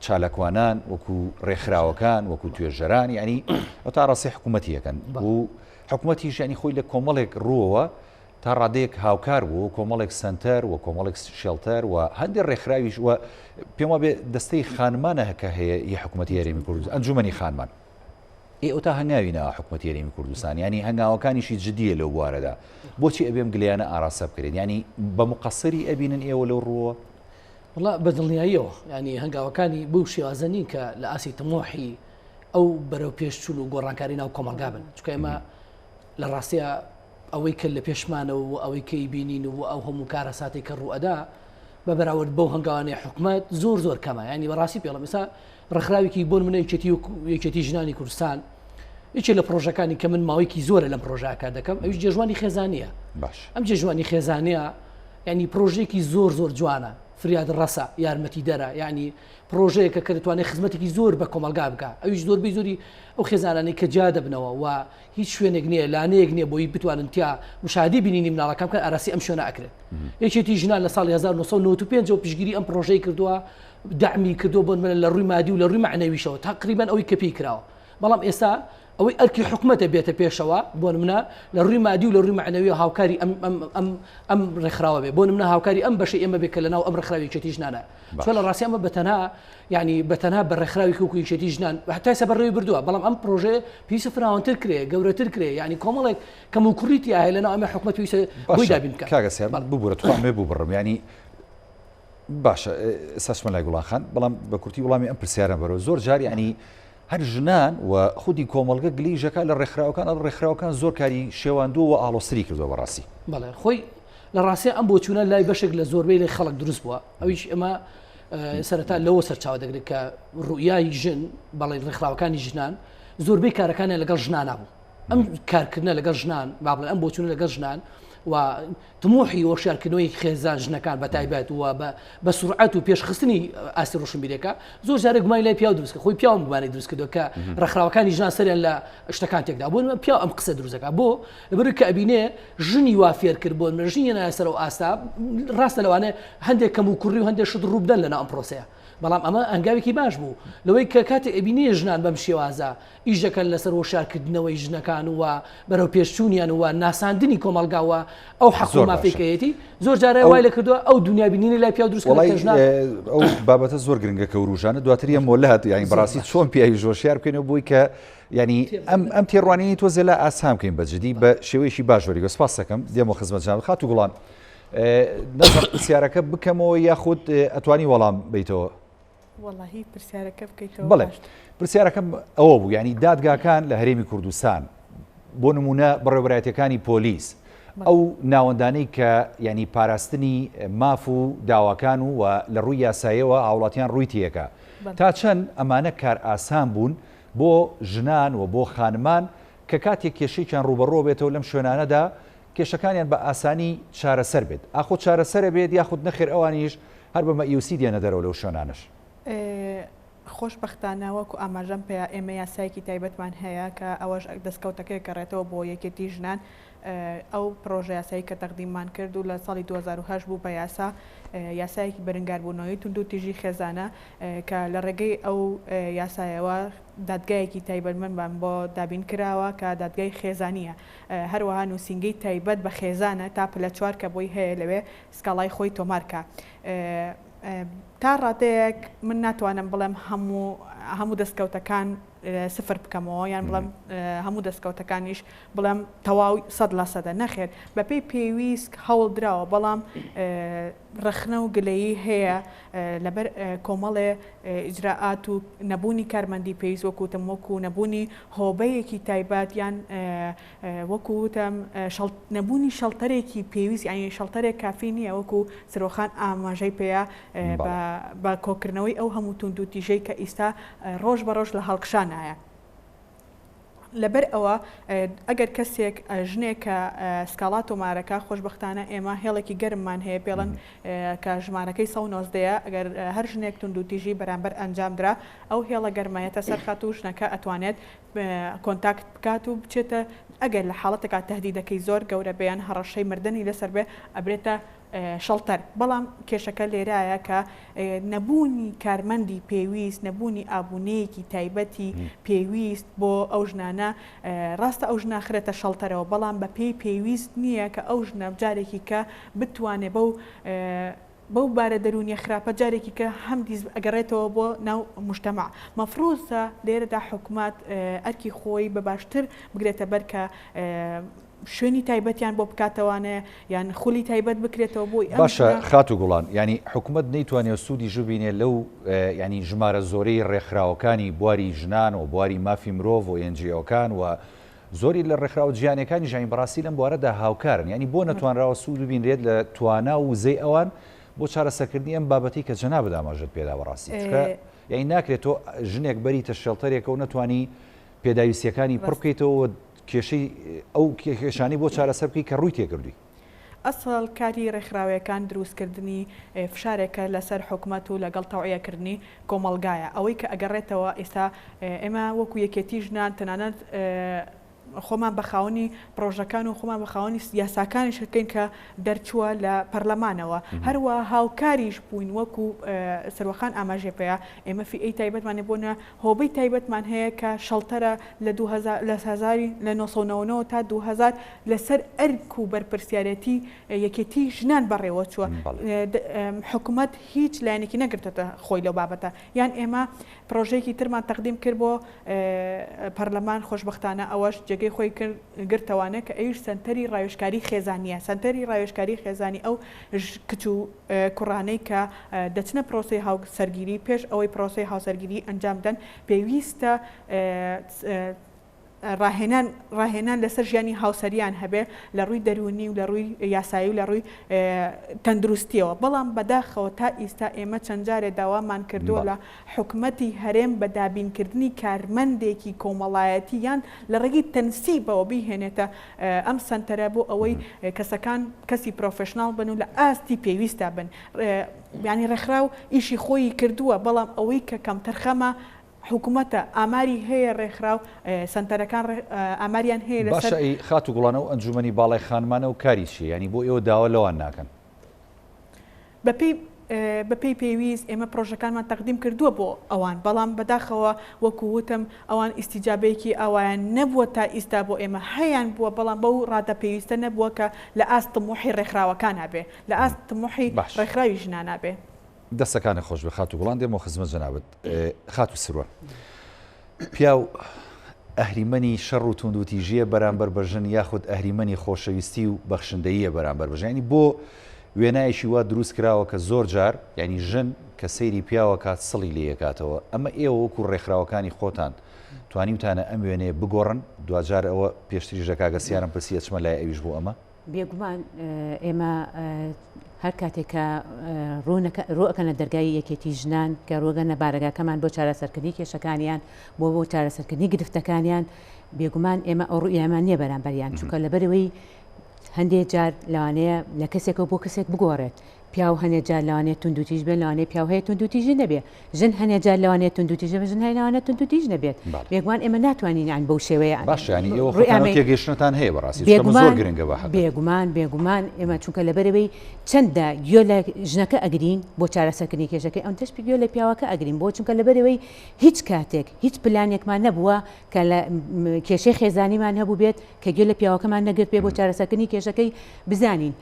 چالاکوانان وەکو ڕێکخراوەکان وەکو توێژەران ینی ئەو تا ڕاستی حکوومەتیەکەن و حکوومەتیش ینی خۆی لە کۆمەڵێک ڕووەوە تا ڕادەیەک هاوکار بوو کۆمەڵێک سنتەر و کۆمەڵێک شێڵتەر و هەندێک ڕێکخراویش وە پێم وابێ دەستەی خانمانە هەکە هەیە ی حکوومەتی هەرێمی کوردستان ئەنجومەنی خانمان ئێ تا هەنگاوینەوە حکوومەتی هەرێمی کوردستان ینی هەنگاوەکانیشی جدیە لەو بوارەدا بۆچی ئەبێم گلیانە ئاراسە بکرێن ینی بە مقەسەری ئەبینن ئێوە لەو ڕووە وڵا بەدڵنیاییەوە ینی هەنگاوەکانی بەو شێوازەنین کە لە ئاسی تەمۆحی ئەو بەرەو پێشچوون و گۆڕانکاری ناو کۆمەلگا بن چکە ئێمە لە ڕاستیە ئەوەی کە لە پێشمانە و ئەوەی کەی بینین و ئەو هەموو کارە ساتی کە ڕوئەدا بە بەراورد بەو هەنگاوانەی حکومەت زۆر کەمە ینی بەڕاستی پێڵم ئێستا ڕێکخراوێکی بۆن منە یەکێتی ژنانی کوردستان یەکێ لە پرۆژەکانی کە من ماوەیەکی زۆرە لەم پرۆژە کار دەکەم ئەویش جێژوانی خێزانیە ئەم جێژوانی خێزانەیە ینی پرۆژێکی زۆر جوانە فریاد ڕەسە یارمەتی دەرە ینی پرۆژەیەکە کە دەتوانێت خزمەتێکی زۆر بە کۆمەلگا بکە ئەویش زۆربەی زۆری ئەو خێزانانەی کە جا دەبنەوە و هیچ شوێنێک نییە لانەیەک نییە بۆی بتوانن تیا مشاهدی بینینی مناڵەکەم کە ئاراسی ئەم شوێنە ئەکرێت یەکێتی ژنان لە ساڵی 1995 پشگیری ئەم پرۆژەی کردووە داعمی کردو بۆن من لە ڕووی مادی و لە ڕووی معنەویشەوە تقریبا ئەوەی کە پێی کراوە بەڵام ئێستا ئەوەی ئەرکی حکومەتە بێتە پێشەوە بۆن منە لە ڕووی مادی و لە ڕووی معنەوی هاوکاری ئەم ڕێکخراوە بێ بۆن منە هاوکاری ئەم بەشی ئێمە بێ کە لەناو ئەم ڕێکخراوی یەکێتی ژنانە چۆن لە ڕاستی ئەمە بەتەنها ینی بەتەنها بە ڕێکخراوی وەکو یەکێتی ژنان حتا سەبەڕێوی بردووە بەڵام ئەم پرۆژێ پێویستە فراوانتر کرێ گەورەتر کرێ ینی کۆمەڵێک کەم و کوڕیتی هەیە لەناو ئەمە حکومەت پێویستە بۆی دابین بکات کاگەسیار ببوورە توانێ بوو بڕم ینی باشە ئێستاچمە لای گوڵان خان بەڵام بە کورتی وڵامی ئەم پرسیارە بەرەوە زۆر جار ینی هەر ژنان و خودی کۆمەلگە گلیژەکە لە ڕێکخراوەکان ئەو ڕێکخراوەکان زۆر کاری شێواندووە و ئاڵۆسری کردووە بەڕاستی بەڵێ خۆی لە ڕاستی ئەم بۆ چوونە لای بەشێک لە زۆربەی لە خەڵک دروست بووە ئەویش ئەمە سەرەتا لەوە سەرچاوە دەگرێت کە ڕوئیای ژن بەڵێ ڕێکخراوەکانی ژنان زۆربەی کارەکانیان لەگەڵ ژنان نبوو ئەم کارکردنە لەگەڵ ژنان با بڵێن ئەم بۆ چوونە لەگەڵ ژنان و تموحی وەشارکردنەوەی خێزان ژنەکان بە تایبەت و بە سورعەت و پێشخستنی ئاسی ڕۆشنبیرەکە زۆر جارێک گومانی لای پیاو دروستکە خۆی پیاوم گومانی دروست کردو کە ڕێکخراوەکانی ژنان سەریان لە شتەکان تێکدا بۆ پیاو ئەم قسە دروستەکە بۆ لەبەرەوەی کە ئەبینێ ژنی وا فێر کرد بۆ ژنی نایە سەر و ئاستا ڕاستە لەوانێ هەندێک کەم و کوڕی و هەندێک شت ڕوو بدەن لەناو ئەم پرۆسەیە بەڵام ئەمە ئەنگاوێکی باش بوو لەوەی کە کاتێک ئەبینێ ژنان بەم شێوازە ئیژەکەن لەسەر وەشارکردنەوەی ژنەکان و بەرەو پێشچوونیان و ناساندنی کۆمەلگاوە ئەو حەق و مافێکەیەتی زۆر جارە وای لە کردووە ئەو دنیا بینینی لای پیاو دروست ئەو بابەتە زۆر گرنگە کە وروژانە دواتریە مۆلات یانی بەڕاستی چۆن پیاوی ژۆشیار بکەینەوە بۆی کە ینی ئەم تێڕوانینی تۆزێ لە ئاسام بکەین بەجددی بە شێوەیەکی باشوەری گە سپاس دەکەم دێمە خزمەت جان خاتوگوڵان نەزم پرسیارەکە بکەمەوە یاخود ئەتوانی وەڵام بیتەوە. وەڵاهی پرسیارەکە بکەیتەوە. بڵێ پرسیارەکەم ئەوە بوو، ینی دادگاکان لە هەرێمی کوردستان بۆ نمونە بەڕێوەبەرایەتەکانی پۆلیس ئەو ناوەندانەی کە ینی پاراستنی ماف و داواکان و لە ڕووی یاساییەوە هاوڵاتیان ڕووی تیەکە تا چەند ئەمانە کار ئاسان بوون بۆ ژنان و بۆ خانمان کە کاتێک کێشەیان ڕوبەڕۆ بێتەوە لەم شوێنانەدا کێشەکانیان بە ئاسانی چارەسەر بێت ئاخۆ چارەسەرە بێت یاخود نەخێر ئەوانیش هەر بەمە ئیوسی دێنە دەرەوە لەو شوێنانش. خۆشبەختانە وەکو ئاماژەم پێ ئێمە یاسایەکی تایبەتمان هەیە کە ئەوەش دەستکەوتەکەی کەڕێتەوە بۆ یەکێتی ژنان ئەو پرۆژە یاسایی کە تەقدیممان کرد و لە ساڵی 2010 بوو بە یاسایەکی بەرەنگاربوونەوەی تونند و تیژی خێزانە کە لە ڕێگەی ئەو یاسایەوە دادگایەکی تایبەتمەندمان بۆ دابین کراوە کە دادگای خێزانیە هەروەها نووسینگەی تایبەت بە خێزانە تا پلە چوار کە بۆی هەیە لەوێ سکاڵای خۆی تۆمارکە. تا ڕادەیەک من ناتوانم بڵێم هەموو دەستکەوتەکان سفر بکەمەوە یان بڵێم هەموو دەستکەوتەکانیش بڵێم تەواوی 100% نەخێر بەپێی پێویست هەوڵ درراوە بەڵام ڕخنە و گلەیی هەیە لەبەر کۆمەڵێ ئیجراعات و نەبوونی کارمەندی پێویست وەکوتم وەکو نەبوونی هۆبەیەکی تایبەت یان وەکوتم نەبوونی شەڵتەرێکی پێویست یانی شەڵتەرێک کافی نییە وەکو سرۆخان ئاماژەی پێەیە بە کۆکردنەوەی ئەو هەموو تونند و تیژەی کە ئیستا ڕۆژ بە ڕۆژ لە هەڵکشانایە. لەبەر ئەوە ئەگەر کەسێک ژنێکە سکاڵا تۆمارەکە خۆشببختانە ئێمە هێڵێکی گەرممان هەیە پێڵەن کە ژمارەکەی 1990 ئەگەر هەر ژنێک تونند و تیژی بەرامبەر ئەنجامدرا ئەو هێڵە گەرمایەتە سەرخات و ژنەکە ئەتوانێت کۆنتاکت بکات و بچێتە ئەگەر لە حاڵەتێکا تهدیدەکەی زۆر گەورە بەیان هەڕەشەی مردنی لەسەر بێ ئەبرێتە شەڵتەر بەڵام کێشەکە لێرایە کە نەبوونی کارمەندی پێویست نەبوونی ئابوونەیەکی تایبەتی پێویست بۆ ئەو ژنانە ڕاستە ئەو ژناخرێتە شەڵتەرەوە بەڵام بە پێی پێویست نییە کە ئەو ژنە جارێکی کە بتوانێت بەو بارە دەرونیە خراپە جارێکی کە هەم ئەگەڕێتەوە بۆ ناو مشتەمع مەفرۆزە لێرەدا حکومات ئەرکی خۆی بە باشتر بگرێتە بەر کە شوێنی تایبەتیان بۆ بکاتەوانێ یان خولی تایبەت بکرێتەوە بۆی باشە خات و گوڵان ینی حکوومەت نەیتوانێت سوودی ژبینێ لەو ینی ژمارە زۆرەی ڕێکخراوەکانی بواری ژنان و بواری مافی مرۆڤ و NGOکان و زۆری لە ڕێکخراوە جیهانیەکانی ژین بەڕاستی لەم بوارەدا هاوکارن ینی بۆ نەتوانراوە سوود ببینرێت لە توانا و وزەی ئەوان بۆ چارەسەرکردنی ئەم بابەتی کە جەناب داماژت پێدا بەڕاستی یعنی ناکرێت تۆ ژنێک بەریتە شێڵتەرێکە و نەتوانی پێداویستیەکانی پڕ بکەیتەوە کێشەی ئەو کێشانی بۆ چارەسەر بکەی کە ڕووی تێکردووی. ئەسڵ کاری ڕێکخراوەکان دروستکردنی فشارێکە لەسەر حکوومەت و لەگەڵ تەوعیەکردنی کۆمەڵگایە ئەوەی کە ئەگەڕێتەوە ئێستا ئێمە وەکو یەکێتی ژنان تەنانەت خۆمان بەخاوەنی پرۆژەکان و خۆمان بەخاوەنی یاساکانی شکەین کە دەرچووە لە پەرلەمانەوە هەروە هاوکاریش بووین وەکو سەرۆخان ئاماژێپەیە ئێمە فی ئەی تایبەتمانێ بۆنە هۆبەی تایبەتمان هەیە کە شەڵتەرە لە 1990 تا 2000 لەسەر ئەرک و بەرپرسیارەتی یەکێتی ژنان بەڕێوە چووە حکوومەت هیچ لایەنێکی نەگرتێتە خۆی لەو بابەتە یان ئێمە پرۆژەیەکی ترمان تەقدیم کرد بۆ پەرلەمان خۆشبەختانە ئەوەش جێگەی خۆی گرتەوانە کە ئەوش سنتەری ڕاوێژکاری خێزانیە سنتەری ڕاوێژکاری خێزانی ئەو کچ و کوڕانەی کە دەچنە پرۆسی هاوسەرگیری پێش ئەوەی پرۆسی هاوسەرگیری ئەنجامدەن پێویستە ڕاهێنان لەسەر ژیانی هاوسەریان هەبێ لە ڕووی دەرونی و لە ڕووی یاسایی و لە ڕووی تەندروستیەوە بەڵام بەداخەوە تا ئیستا ئێمە چەند جارێ داوامان کردووە لە حکوومەتی هەرێم بە دابینکردنی کارمەندێکی کۆمەڵایەتی یان لە ڕێگی تەنسیبەوە بیهێنێتە ئەم سنتەرە بۆ ئەوەی کەسەکان کەسی پرۆفشناڵ بن و لە ئاستی پێویستە بن ینی ڕێکخراو ئیشی خۆی کردووە بەڵام ئەوەی کە کەمتەرخەمە حکوومەتە ئاماری هەیە ڕێکخراو سنتەرەکان ئاماریان هەیە باشە خات و گوڵانە و ئەنجومەنی باڵای خانمانە و کاریشی ینی بۆ ئێوە داوا لەوان ناکەن بەپێی پێویست ئێمە پرۆژەکانمان تەقدیم کردووە بۆ ئەوان بەڵام بەداخەوە وەکو وتم ئەوان ئیسیجابەیەکی ئەویان نەبووە تا ئیستا بۆ ئێمە هەیان بووە بەڵام بەو ڕادە پێویستە نەبووە کە لە ئاست طموحی ڕێکخراوەکان هەبێ لە ئاست طموحی ڕێکخراوی ژنان هەبێ دەستەکانە خۆش بە خات و گوڵان دێمەوە خزمەت جەنابەت خات و سروە پیا و ئەهریمەنی شەڕ و توندوتیژیە بەرامبەر بەژن یاخود ئەهریمەنی خۆشەویستی و بەخشندەییە بەرامبەر بەژن ینی بۆ وێنایشی وا دروست کراوە کە زۆر جار ینی ژن کە سەیری پیاوە کات سڵی لێکاتەوە ئەمە ئێوە وەکو ڕێکخراوەکانی خۆتان توانیمتانە ئەم وێنێ بگۆڕن دوجار ئەوە پێشتری ژەکاگەسیارم پرسیە چمە لای ئەویش بۆ ئەمە بێگومان ئێمە هەر کاتێکە ڕۆەکەنە دەرگای یەکێتی ژنان کە ڕۆگەنە بارەگاکەمان بۆ چارەسەرکردنی کێشەکانیان بۆ چارەسەرکردنی گرفتەکانیان بێگومان ئێمە ئەو ڕوئیامان نییە بەرامبەریان چونکە لەبەرەوەی هەندێک جار لەوانەیە لە کەسێکەوە بۆ کەسێک بگۆڕێت پیاو هەنێک جار لەوانێت توندوتیژ بێت لەوانەیە پیاو هەیە توندوتیژی نەبێت ژن هەنێک جار لەوانێت توندوتیژ بێت ژن هەیە لەوانێت توندوتیژ نەبێت بێگومان ئێمە ناتوانین یان بەو شێوەیە باشانی ئێوە تێگەیشتنتان هەیە بەڕاستی زۆر گرنگە بە بێگومان ئێمە چونکە لەبەرەوەی چەندە گوێ لە ژنەکە ئەگرین بۆ چارەسەرکردنی کێشەکەی ئەم تەشبی گوێ لە پیاوەکە ئەگرین بۆ چونکە لەبەرەوەی هیچ کاتێک هیچ پلانێکمان نەبووە کە لە کێشەی خێزانیمان هەبوو بێت کە گوێ لە پیاوەکەمان نەگرت بێ بۆ چارەسەرکردنی کێشەکەی بزانین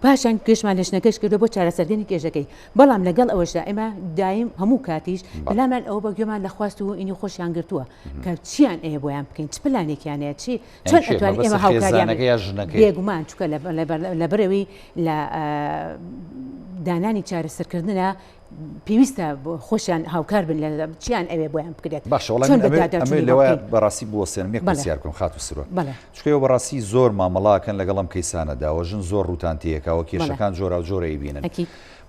پاشان گەشتمان لە شنەکەش کردو بۆ چارەسەرکردنی کێشەکەی بەڵام لەگەڵ ئەوەشدا ئێمە دایم هەموو کاتیش پلامان ئەوە بە گوێمان لە خواست و ئینی خۆشیان گرتووە کە چیان ئەیە بۆیان بکەین چ پلانێکیانەیە چی چۆن ئەتوانین ئێمە هاوکاریان بێگومان چونکە لەبەرەوەی لە دانانی چارەسەرکردنە پێویستە خۆشیان هاوکار بن لە چیان ئەوێ بۆیان بکرێت باشەوەڵێ بەڕاستی بوەسێنم یەک پرسیار بکەم خات و سرۆ چکەوە بەڕاستی زۆر مامەڵاکەن لەگەڵم کەیسانەداوە ژن زۆر ڕوتان تێکەوە کێشەکان جۆرا و جۆرەی بینن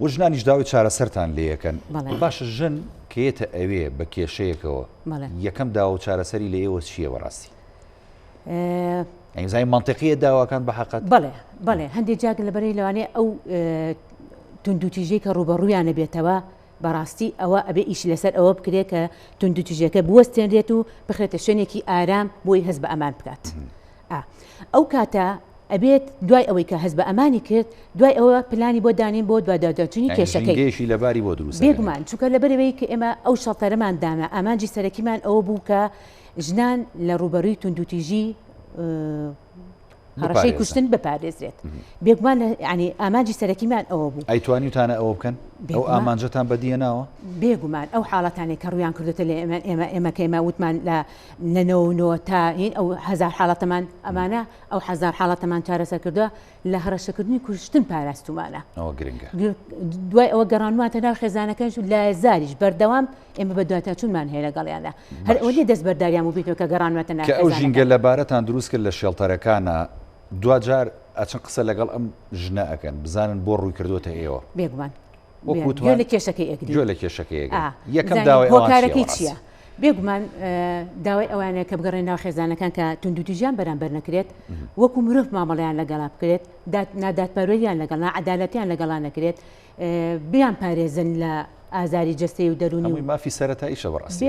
و ژنانیش داوای چارەسەرتان لێیەکەن باشە ژن کێتە ئەوێ بە کێشەیەکەوە یەکەم داوە چارەسەری لە ئێوە چییە بەڕاستی زای منطقیە داواکان بە حقیقت بەڵێ هەندێک جاگ لەبەرەی لەوانەیە ئەو توندوتیژەی کە ڕوبەڕوویانە بێتەوە بەڕاستی ئەوە ئەبێ ئیش لەسەر ئەوە بکرێت کە توندوتیژەکە بوەستێنرێت و بخرێتە شوێنێکی ئارام بۆی هەست بە ئەمان بکات ئەو کاتە ئەبێت دوای ئەوەی کە هەست بە ئەمانی کرد دوای ئەوە پلانی بۆ دانین بۆ دواداچوونی کێشەکەی لەباری بۆ دروست بێگومان چونکە لەبەرەوەی کە ئێمە ئەو شەڵتەرەمان دانا ئامانجی سەرەکیمان ئەوە بوو کە ژنان لە ڕوبەڕووی توندوتیژی هەڕەشەی کوشتن بپارێزرێت بێگومان ینی ئامانجی سەرەکیمان ئەوە بوو ئەیتوانیتانە ئەوە بکەن ئەو ئامانجەتان بەدیە ناوە بێگومان ئەو حاڵەتانی کە ڕویان کردوتە لە ئێمە کە ئێمە وتمان لە نەنەوە تا هین ئەو هەزار حاڵەتەمان ئەمانە ئەو هەزار حاڵەتەمان چارەسەر کردووە لە هەڕەشەکردنی کوشتن پاراستومانە ئەوە گرنگە دوای ئەوە گەڕانواتە ناو خێزانەکەش و لە زاریش بەردەوام ئێمە بە دواتە چونمان هەیە لەگەڵیاندا هەر ئەوە لێ دەست بەرداریان و بیتەوە کە گەڕانواتە ناو کە ئەو ژینگە لەبارەتان دروست کرد لە شێڵتەرەکانە دوجار ئەچەند قسە لەگەڵ ئەم ژنە ئەەکەن بزانن بۆ ڕووی کردوتە ئێوە بێگومان گوێ لە کێشەکەی ئەگری گوێ لە کێشەکەی یەکەم داوای هۆکارەکەی چییە بێگومان داوای ئەوانەیە کە بگەڕێن ناو خێزانەکان کە توندوتیژیان بەرامبەر نەکرێت وەکو مرۆڤ مامەڵەیان لەگەڵا بکرێت ناداتپەروەریان لەگەڵ عەدالەتیان لەگەڵان نەکرێت بیان پارێزن لە ئازاری جەستەی و دەرونی مافی سەرەتاییشە بەڕاستی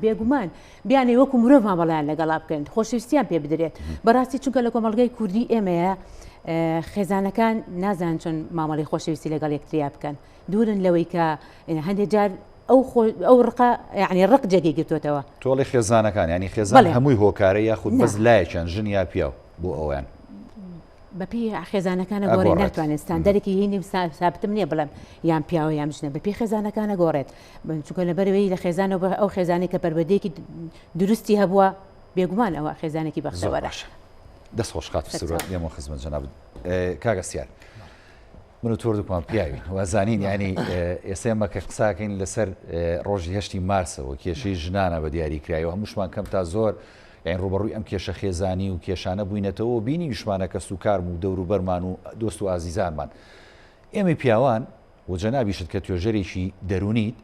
بێگومان بیانێ وەکو مرۆڤ مامەڵەیان لەگەڵا بکەن خۆشەویستیان پێ بدرێت بەڕاستی چونکە لە کۆمەڵگەی کوردی ئێمەیە خێزانەکان نازان چۆن مامەڵی خۆشەویستی لەگەڵ یەکتریا بکەن دوورن لەوەی کە هەندێک جار ئەو ڕقا یعنی ڕق جێگەی گرتوێتەوە تۆڵی خێزانەکان ینی خێزان هەمووی هۆکارە یاخود بەس لایەکیان ژن یا پیاو بۆ ئەویان بەپی خێزانەکانە گۆڕێت ناتوانێت ستاندەرێکی هینی سابتم نییە بڵێم یان پیاوە یان ژنە بەپی خێزانەکانە گۆڕێت چونکە لەبەرەوەی لە خێزانەوە ئەو خێزانێک کە پەروەردەیەکی دروستی هەبووە بێگومان ئەوە خێزانێکی بەخشەوەرە دەست خۆشخات دێمە خزمەت جەناب کاگەسیار من و تۆر دوکمان پیاوین وازانین ینی ئێسێمە کە قساکەین لەسەر ڕۆژی هەشتی مارسەوە کێشەی ژنانە بە دیاریکرایەوە هەمووشمان کەم تا زۆر یان ڕوبەڕووی ئەم کێشە خێزانی و کێشانە بووینەتەوە بینی وشمانە کە سوکارم و دەوروبەرمان و دۆست و ئازیزانمان ئێمە پیاوان و جەنابیشت کە توێژەرێکی دەرونیت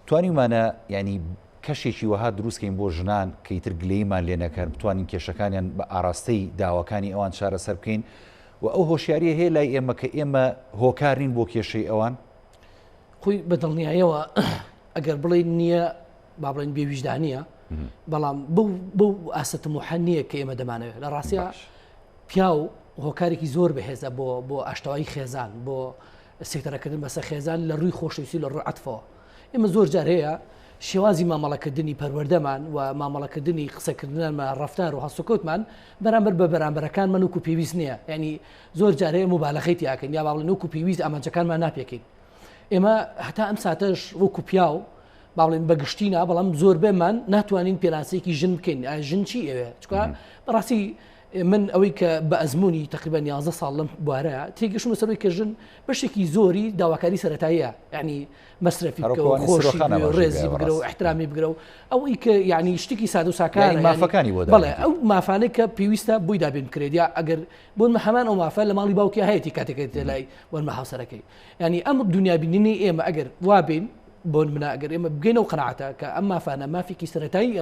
توانیمانە ینی کەشێکی وەها دروستکەین بۆ ژنان کە ئیتر گلەیمان لێ نەکەن بتوانین کێشەکانیان بە ئاراستەی داواکانی ئەوان چارەسەر بکەین و ئەو هۆشیاریە هەیە لای ئێمە کە ئێمە هۆکارین بۆ کێشەی ئەوان خۆی بەدڵنیایەوە ئەگەر بڵێ نییە با بڵێن بێویژدانیە بەڵام بەو ئاستم و حەنیە کە ئێمە دەمانەوێت لە ڕاستیە پیا و هۆکارێکی زۆر بەهێزە بۆ ئاشتەوایی خێزان بۆ سێکتەرەکردن بەسەر خێزان لە ڕووی خۆشەویستی لە ڕووی عەتفەوە ئێمە زۆر جار هەیە شێوازی مامەڵەکردنی پەروەردەمان و مامەڵەکردنی قسەکردنمان ڕەفتار و هەسوکەوتمان بەرامبەر بە بەرامبەرەکانمان وەکو پێویست نییە ینی زۆر جار هەیە مبالەغەیەتی یاکەن یا با بڵێن وەکو پێویست ئامانجەکانمان ناپێکین ئێمە هەتا ئەم ساتەش وەکو پیاو با بڵێن بەگشتینە بەڵام زۆربەیمان ناتوانین پێناسەیەکی ژن بکەین ژن چی ئەوێ چکە بەڕاستی من ئەوەی کە بە ئەزمموی تقریبان 11 ساڵ لەم بوارەیە تێگەشتمە سەرەوەی کە ژن بەشێکی زۆری داواکاری سەرەتاییە یعنی مەسرەفی بکەوە خۆشی ڕێزی بگرە و احترامی بگرە و ئەوەی کە یعنی شتێکی سادە و ساکارە مافەکانی بۆ بەڵێ ئەو مافانەی کە پێویستە بووی دابین بکرێت یا ئەگەر بۆن هەمان ئەو مافە لە ماڵی باوکی هەیەی کاتێکێت لای وەرمە هاوسەرەکەی ینی ئەم دنیابینینی ئێمە ئەگەر وابین بۆن منە ئەگەر ئێمە بگەینەوە قەناعەتە کە ئەم مافانە مافێکی سەرەتایی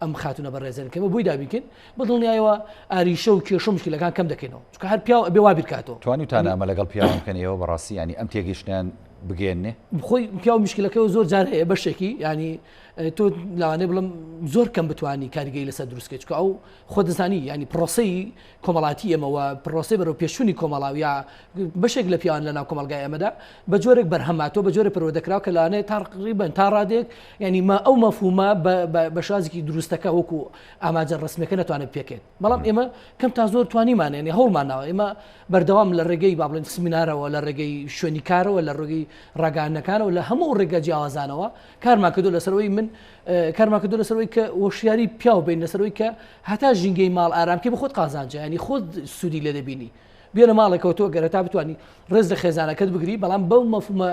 ئەم خاتونە بەڕێزن کەمە بووی دابیکن بەدڵنیایەوە ئاریشە و کێشە مشکلەکان کەم دەکەینەوە چکە هەر پیا بێ وا بیرکاتەوە توانیتان ئەمە لەگەڵ پیاوان بکەنەوە بەڕاستی ینی ئەم تێگەیشتیان بگەێنێ خۆی پیا و مشکلەکەەوە زۆر جار هەیە بەشێکی ینی تۆ لاوانەیە بڵم زۆر کەم بتوانی کاریگەی لەسەر دروستکە چکە ئەو خۆ دەزانی ینی پرۆسی کۆمەڵاتی ئەمەوە پرۆسی بەرەو پێشوونی کۆمەڵاو یا بەشێک لە پیاوان لە ناو کۆمەلگای ئەمەدا بە جۆرێک بەرهەماتۆ بە جۆرە پەروەردەکراوە کە لاوانەیە تقریباً تا ڕادێک ینی ما ئەو مەفهومە بە شازێکی دروستەکە وەکو ئاماجە ڕسمەکە نەتوانێت پێکێت بەڵام ئێمە کەم تا زۆر توانیمان ینی هەوڵمانەوە ئێمە بەردەوام لە ڕێگەی با بڵێن سمینارەوە لە ڕێگەی شوێنی کارەوە لە ڕێگەی ڕاگەاندنەکانەوە لە هەموو ڕێگە جیاوازانەوە کارمان کردو لەسەرەوەی من کارمان کردو لەسەرەوەی کە وەشیاری پیاو بین لەسەرەوەی کە هەتا ژینگەی ماڵ ئارامکە بە خۆت قازانجە ینی خۆت سوودی لێ دەبینی بێنە ماڵێکەوە تۆ گەرە تا بتوانانی ڕێز لە خێزانەکەت بگری بەڵام بەو مەفهومە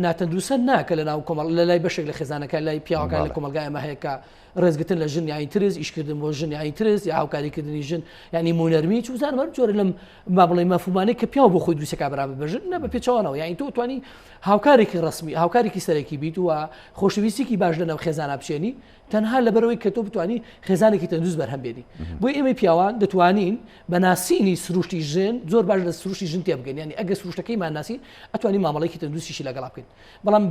ناتەندروستە ناکە لە ناو کۆمەڵ لە لای بەشێک لە خێزانەکە لای پیاوەکان لە کۆمەلگای ئەمە هەیە کە ڕێزگرتن لە ژن یانی ترس ئیشکردن بۆ ژن یانی ترس یا هاوکاریکردنی ژن ینی مونەرمی چوزان وەر جۆرە لەم با بڵێ مەفهومانەی کە پیاو بۆ خۆی دروستەکە بەرامبەر بەژن نە بە پێچەوانەوە یانی تۆ توانی هاوکارێکی ڕسمی هاوکارێکی سەرەکی بیت و خۆشەویستێکی باش لەناو خێزانە بچێنی تەنها لەبەرەوەی کە تۆ بتوانی خێزانێکی تەندروست بەرهەم بێنی بۆی ئێمە پیاوان دەتوانین بە ناسینی سروشتی ژن زۆر باش لە سروشتی ژن تێبگەین ینی ئەگە سروشتەکەیمان ناسین ئەتوانین مامەڵەیەکی تەندروستیشی لەگەڵا بکەین بەڵام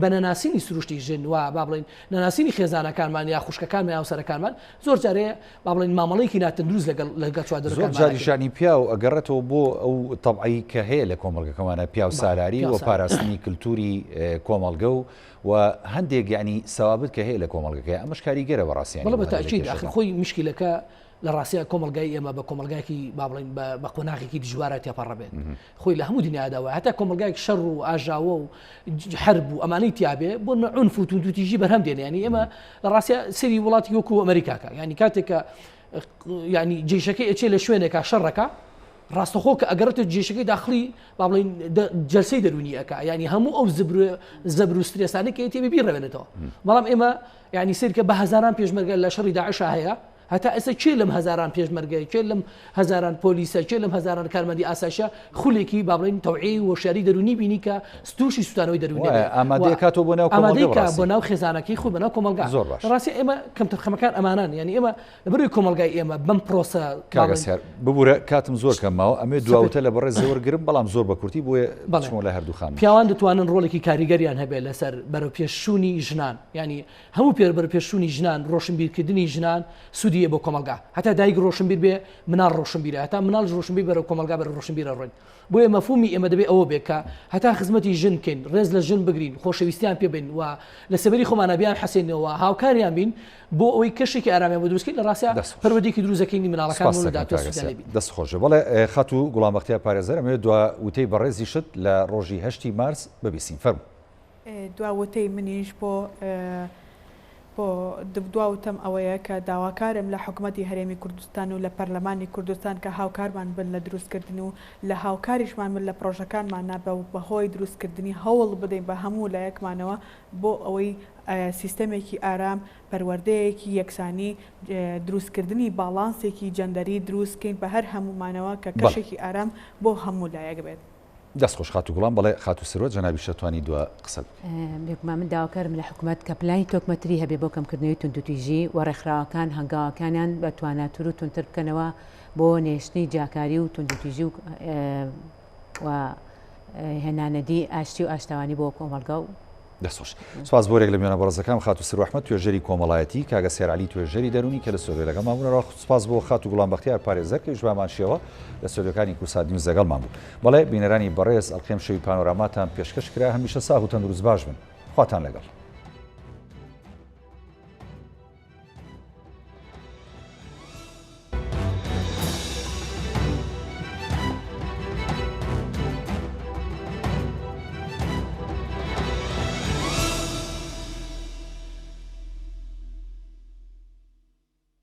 بە نەناسینی سروشتی ژن و با بڵێن نەناسینی خێزانەکانمان یا خوشکەکانمان یا هاوسەرەکانمان زۆر جارەیە با بڵێن مامەڵەیەکی ناتەندروست لەگەڵ چوادرەکان زۆر جاریشانی پیا و ئەگەڕێتەوە بۆ ئەو تەبعی کە هەیە لە کۆمەڵگەکەمانە پیا و سالاری و پاراستنی کللتوری کۆمەڵگە و هەندێک ینی سەوابت کە هەیە لە کۆمەڵگەکە ئەمەش کاریگەرە بەڕاستیان بەڵێ بەتاکید ئاخر خۆی مشکلەکە لە ڕاستیە کۆمەلگای ئێمە بە کۆمەلگایکی با بڵێن بە قۆناغێکی دژوارە تێپەڕەبێت خۆی لە هەموو دنیاداوە هەتا کۆمەلگایك شەڕ و ئاژاوە و حرب و ئەمانەی تیابێ بۆ عنف و توندوتیژی بەرهەم دێنێ ینی ئێمە لە ڕاستیە سەری وڵاتی وەکو ئەمریکاکە ینی کاتێکە ینی جێشەکەی ئەچێ لە شوێنێکە شەڕەکە ڕاستەخۆ کە ئەگەرێتە جێشەکەی داخلی با بڵێن جەلسەی دەرونی ئەکا ینی هەموو ئەو زەبر و سترێسانەی کە تێبێ بیڕەوێنێتەوە بەڵام ئێمە ینی سەر کە بە هەزاران پێشمەرگە لە شەڕی داعشا هەیە هەتا ئێستا چێ لەم هەزاران پێشمەرگەی چێ لەم هەزاران پۆلیسە چێ لەم هەزاران کارمەندی ئاساشە خولێکی با بڵێن تەوعی و شاری دەرونی بینی کە ستوشی سوتانەوەی دەرونی ئامادەکاتەوە بۆ ناو کۆمەلگا بۆ ناو خێزانەکەی خۆی بە ناو کۆمەلگا زۆر باش ڕاستی ئێمە کەم تەرخەمەکان ئەمانان ینی ئێمە لەبەروی کۆمەلگای ئێمە بەم پرۆسە کاگەسیار ببوورە کاتم زۆر کەمەوە ئەمێ دواوتە لە بەڕێ زەوەرگرم بەڵام زۆر بە کورتی بۆیە بەچمەوە لە هەردوو خانم پیاوان دەتوانن ڕۆڵێکی کاریگەریان هەبێت لەسەر بەرەو پێشوونی ژنان ینی هەموو بەرەو پێشوونی ژنان ڕۆشنبیرکردنی ژنان سوودیە بۆ کۆمەلگا هەتا دایک ڕۆشنبیر بێ مناڵ ڕۆشنبیرە هەتا مناڵ ڕۆشنبیر بەرەو کۆمەلگا بەرەو ڕۆشنبیرە ڕۆین بۆیە مەفهومی ئێمە دەبێت ئەوە بێت کە هەتا خزمەتی ژن بکەین ڕێز لە ژن بگرین خۆشەویستیان پێ بین و لە سەبەری خۆمانە بیان حەسێنەوە هاوکاریان بین بۆ ئەوەی کەشێکی ئارامیان بۆ دروستکەین لە ڕاستە پەروەردەیەکی دروستەکەینی مناڵەکان دەست خۆشە بەڵێ خەت و گوڵام بەختیار پارێزەر ئەمێ دوا وتەی بەڕێزی شت لە ڕۆژی 8 مارس ببیستین فەرموو دوا وتەی منیش بۆ دواوتەم ئەوەیە کە داواکارم لە حکوومەتی هەرێمی کوردستان و لە پەرلەمانی کوردستان کە هاوکارمان بن لە دروستکردن و لە هاوکاریشمان من لە پرۆژەکانمان بە بەهۆی دروستکردنی هەوڵ بدەین بە هەموو لایەکمانەوە بۆ ئەوەی سیستەمێکی ئارام پەروەردەیەکی یەکسانی دروستکردنی باڵانسێکی جەندەری دروستکەین بە هەر هەمومانەوە کە کەشێکی ئارام بۆ هەموو لایەک بێت. دەست خۆش خات و گوڵام بەڵێ خات و سرۆت جەنابی شەتوانی دووە قسە بێگومان من داواکارم لە حکوومەت کە پلانی تۆکمەتری هەبێ بۆ کەمکردنەوەی توندوتیژی و ڕێکخراوەکان هەنگاوەکانیان بەتواناتور و تونتر بکەنەوە بۆ نێشتنی جاکاری و توندوتیژی و هێنانەدی ئاشتی و ئاشتاوانی بۆ کۆمەلگا و دەستۆش سپاس بۆرێک لە میێنە بەڕزەکان خات و سر و ئەحمەد توێژەری کۆمەڵایەتی کاگە سێرعەلی توێژەری دەرونی کە لە سۆرێ لەگەڵ مابوونەوە سپاس بۆ خات و گوڵام بەختیار پارێزەر کە ژبامان شێوە لە سۆدیەکانی کورسات نیوز لەگەڵمان بوو بەڵێ بینەرانی بەڕێز ئەڵقێم شەوی پانۆراماتان پێشکەش کرا هەمیشە ساغ و تەندروست باش بن خواتان لەگەڵ